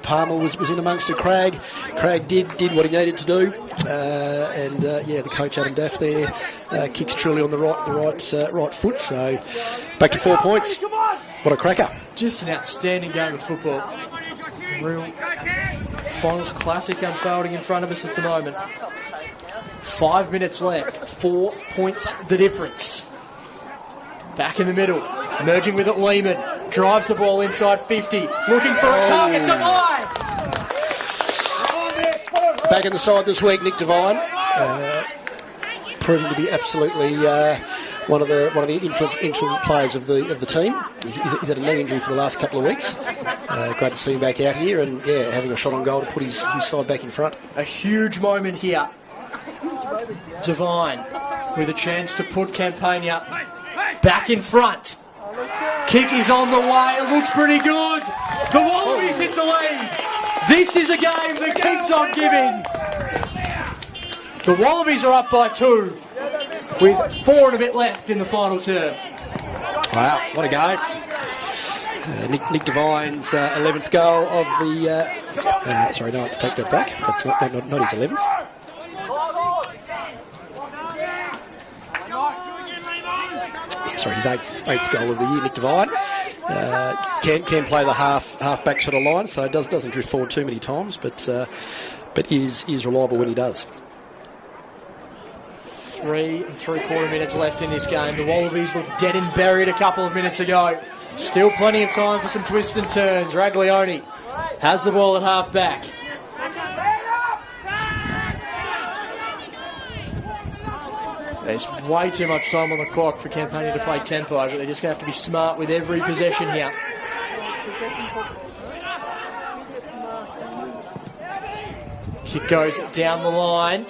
Palmer was in amongst the Cragg. Cragg did what he needed to do, the coach Adam Daff there kicks truly on the right foot. So back to 4 points. What a cracker! Just an outstanding game of football. A real finals classic unfolding in front of us at the moment. 5 minutes left. 4 points the difference. Back in the middle, merging with it Lehman, drives the ball inside 50, looking for a target, Devine! Back in the side this week, Nick Devine, proving to be absolutely one of the influential players of the team. He's had a knee injury for the last couple of weeks. Great to see him back out here and having a shot on goal to put his side back in front. A huge moment here. Devine with a chance to put Campania back in front. Kick is on the way. It looks pretty good. The Wallabies hit the lead. This is a game that keeps on giving. The Wallabies are up by 2 with 4 and a bit left in the final term. Wow, what a game. Nick Devine's 11th goal of the... sorry, no, I take that back. That's not his 11th. His eighth goal of the year, Nick Devine. Can play the half back sort of line, so doesn't drift forward too many times, but is reliable when he does. 3 3/4 minutes left in this game. The Wallabies look dead and buried a couple of minutes ago. Still plenty of time for some twists and turns. Raglione has the ball at half back. There's way too much time on the clock for Campania to play tempo, but they're just going to have to be smart with every possession here. Kick goes down the line.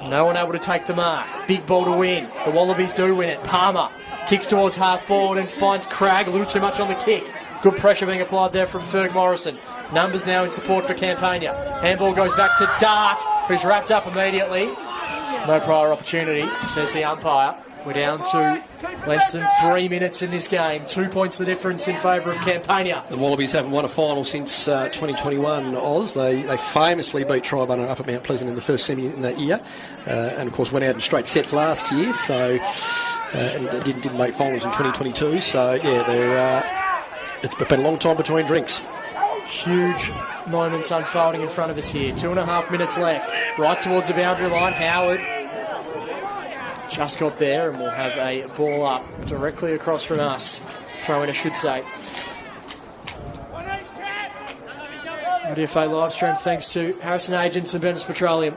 No one able to take the mark. Big ball to win. The Wallabies do win it. Palmer kicks towards half forward and finds Cragg. A little too much on the kick. Good pressure being applied there from Ferg Morrison. Numbers now in support for Campania. Handball goes back to Dart, who's wrapped up immediately. No prior opportunity, says the umpire. We're down to less than 3 minutes in this game. 2 points the difference in favour of Campania. The Wallabies haven't won a final since 2021, Oz. They famously beat Triabunna up at Mount Pleasant in the first semi in that year. And, of course, went out in straight sets last year. So and didn't make finals in 2022. So, it's been a long time between drinks. Huge moments unfolding in front of us here. 2.5 minutes left. Right towards the boundary line. Howard just got there, and we'll have a ball up directly across from us. Throw in, I should say. ODFA live stream thanks to Harrison Agents and Bennetts Petroleum.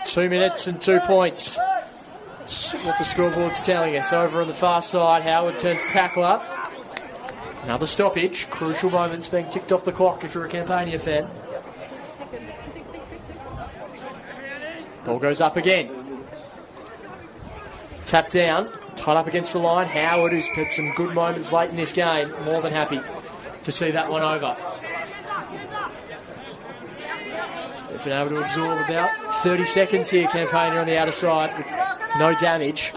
2 minutes and 2 points. That's what the scoreboard's telling us. Over on the far side, Howard turns tackle up. Another stoppage. Crucial moments being ticked off the clock if you're a Campania fan. Ball goes up again. Tap down. Tied up against the line. Howard, who's had some good moments late in this game, more than happy to see that one over. They've been able to absorb about 30 seconds here, Campania on the outer side with no damage.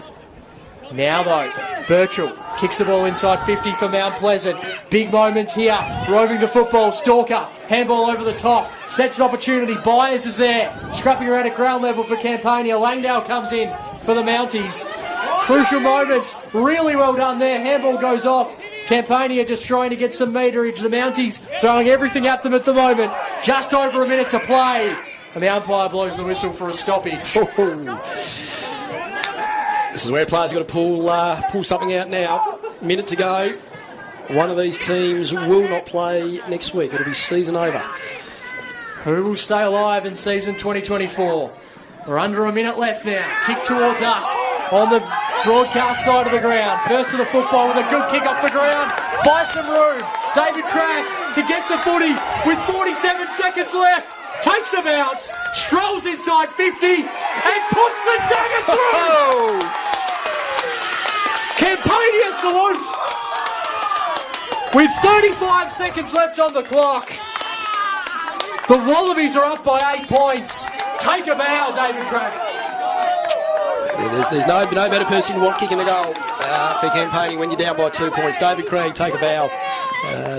Now though, Birchall kicks the ball inside 50 for Mount Pleasant. Big moments here, roving the football. Stalker, handball over the top, sets an opportunity. Byers is there, scrapping around at ground level for Campania. Langdale comes in for the Mounties. Crucial moments, really well done there. Handball goes off. Campania just trying to get some meterage. The Mounties throwing everything at them at the moment. Just over a minute to play. And the umpire blows the whistle for a stoppage. This is where players have got to pull something out now. Minute to go. One of these teams will not play next week. It'll be season over. Who will stay alive in season 2024? We're under a minute left now. Kick towards us on the broadcast side of the ground. First to the football with a good kick off the ground. Buy some room. David Cragg to get the footy with 47 seconds left. Takes a bounce, strolls inside 50 and puts the dagger through. Campania salute. With 35 seconds left on the clock. The Wallabies are up by 8 points. Take a bow, David Cragg. There's no better person you want kicking the goal for Campania when you're down by 2 points. David Craig, take a bow.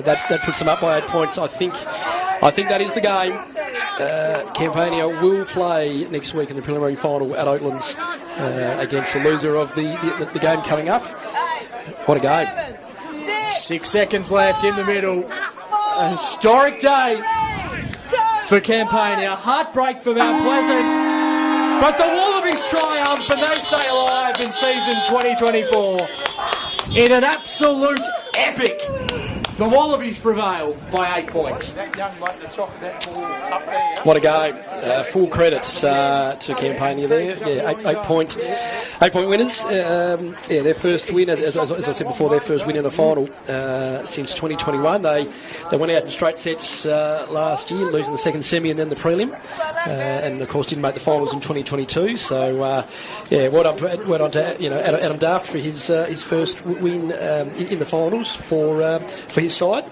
That puts them up by 8 points. I think that is the game. Campania will play next week in the preliminary final at Oatlands against the loser of the game coming up. What a game. 6 seconds left in the middle. A historic day for Campania. Heartbreak for Mount Pleasant. But the Wallabies triumph and they stay alive in season 2024 in an absolute epic. The Wallabies prevail by 8 points. What a game. Full credits to Campania there. Yeah, 8 point winners. Their first win, as I said before, their first win in a final since 2021. They went out in straight sets last year, losing the second semi and then the prelim. And of course didn't make the finals in 2022. So well done to Adam Daft for his first win in the finals for his side.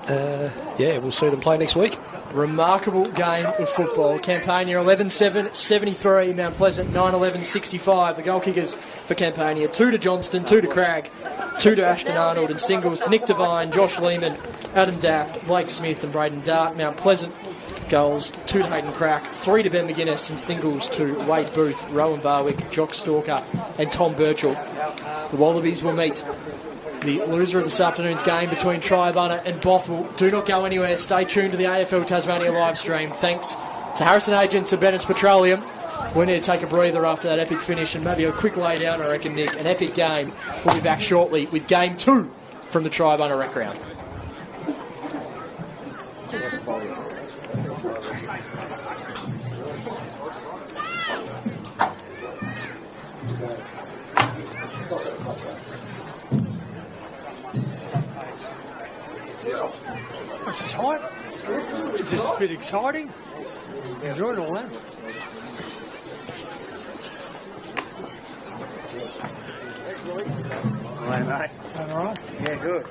We'll see them play next week. Remarkable game of football. Campania 11-7-73, Mount Pleasant 9-11-65. The goal kickers for Campania, 2 to Johnston, 2 to Cragg, 2 to Ashton Arnold, and singles to Nick Devine, Josh Lehman, Adam Daft, Blake Smith and Braden Dart. Mount Pleasant goals, 2 to Hayden Crack, 3 to Ben McGuinness, and singles to Wade Booth, Rowan Barwick, Jock Stalker and Tom Birchall. The Wallabies will meet the loser of this afternoon's game between Triabunna and Bothwell. Do not go anywhere. Stay tuned to the AFL Tasmania live stream. Thanks to Harrison Agents and Bennetts Petroleum. We need to take a breather after that epic finish and maybe a quick lay down, I reckon, Nick. An epic game. We'll be back shortly with game 2 from the Triabunna Rec Ground. It's tight. It's a bit exciting. Enjoyed all that. All right, mate. All right. Yeah, good.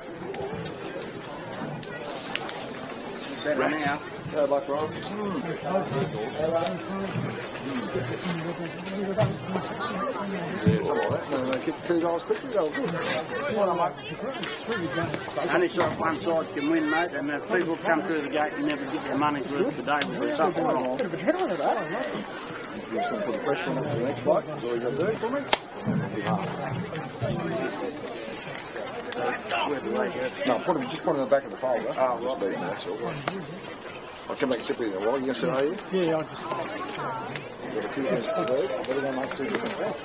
Better now. Good luck, Ron. Yeah, something like that. No, get $2 quickly. Go good. Only sort of one side can win, mate, and if people come through the gate and never get their money's worth today, we'll something wrong. Just want to put the pressure on the next fight. That's all you got to do for me. No, just put it in the back of the folder. Oh, right. That's all. I'll come back and sit with you in a while. You going to sit over here? Yeah, I just Got a few things to do. What are they make two different things?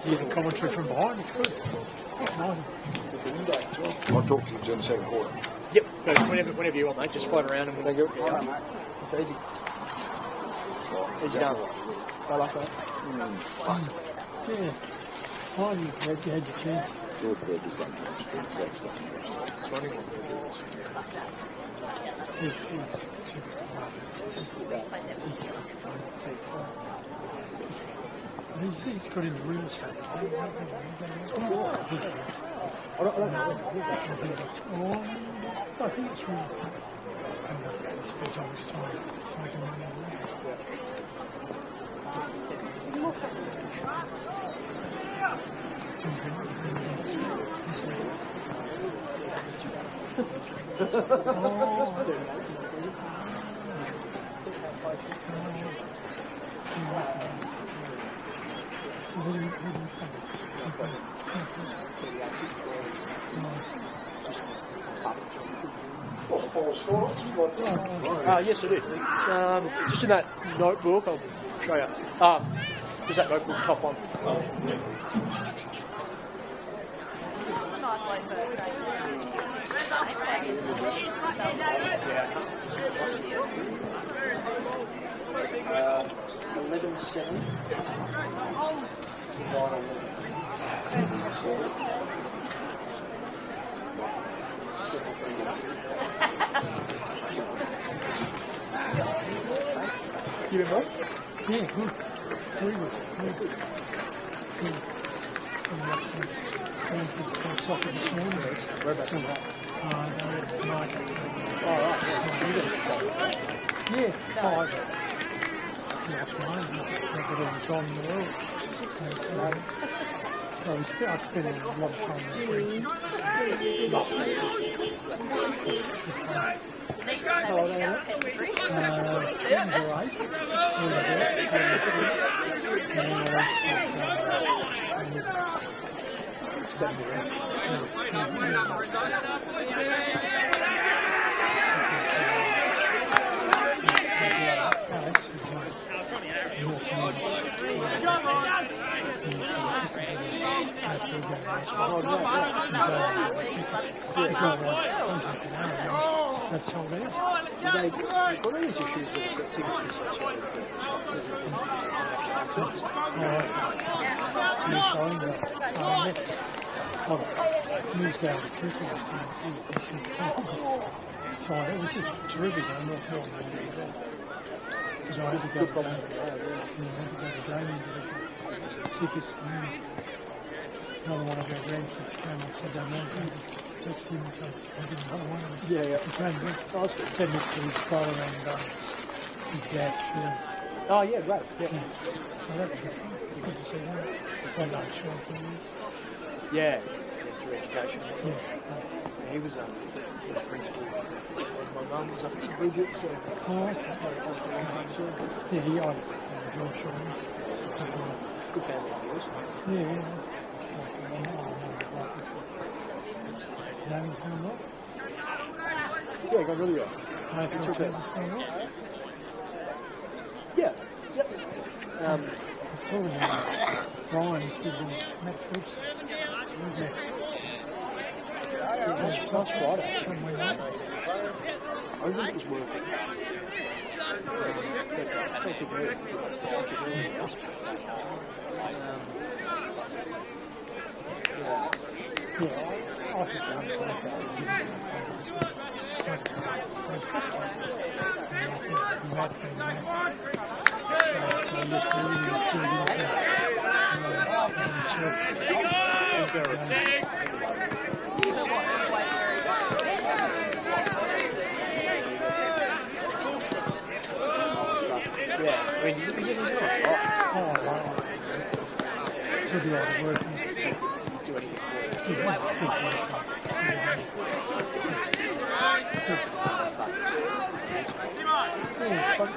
hear the commentary from behind. It's good. It's nice. I'll talk to you during the second quarter. Yep, whenever you want, mate. Just float around and we'll go. All right, mate. It's easy. Easy done. I like that. Yeah. Oh, you had your chance. George Burgess done the exact stuff. He's got into real estate. I don't know. I think it's real estate. He spends all his time making money on that. Yes, I do. Just in that notebook, I'll show you. Just that notebook, top one. Yeah. 11-7. It's 9-11. 7. You been well? Yeah, good. Very good. Very good. Good. Playing soccer this morning. Whereabouts is that? Night. Oh, right. Yeah, five. Last night, I've got all the time in the world. And so I spent a lot of time this week. How old are you? Things are right. That's sold out. They've got all these issues with the tickets I've moved out of the future, which is terrific. I'm not sure because I had to go to gaming, tickets. Another one of our grandkids came and said they wanted to text him, so I did another one. Yeah. He came back, said this to his father and his dad. Oh, yeah, great. Yeah. So that was good to see him. He's not like Sean for years. Yeah. Through education. Yeah. He was principal. My mum was up at St. Bridget, so. Oh, okay. Yeah, he I enjoyed Sean. Good family of yours. Yeah. Name's going well. Yeah, going really well. Yeah. Yep. It's all Brian, he's living Matt Phillips. Last Friday. Somewhere else. I think it was worth it. Thank you very much. Yeah, I think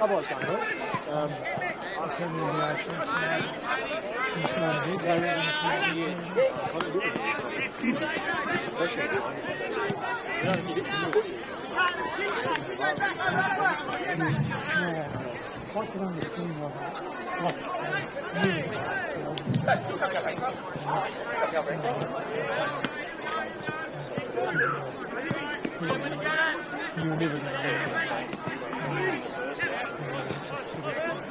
Otherwise, don't hurt. I'll tell you the actual he's not a big guy. I can understand you're never going to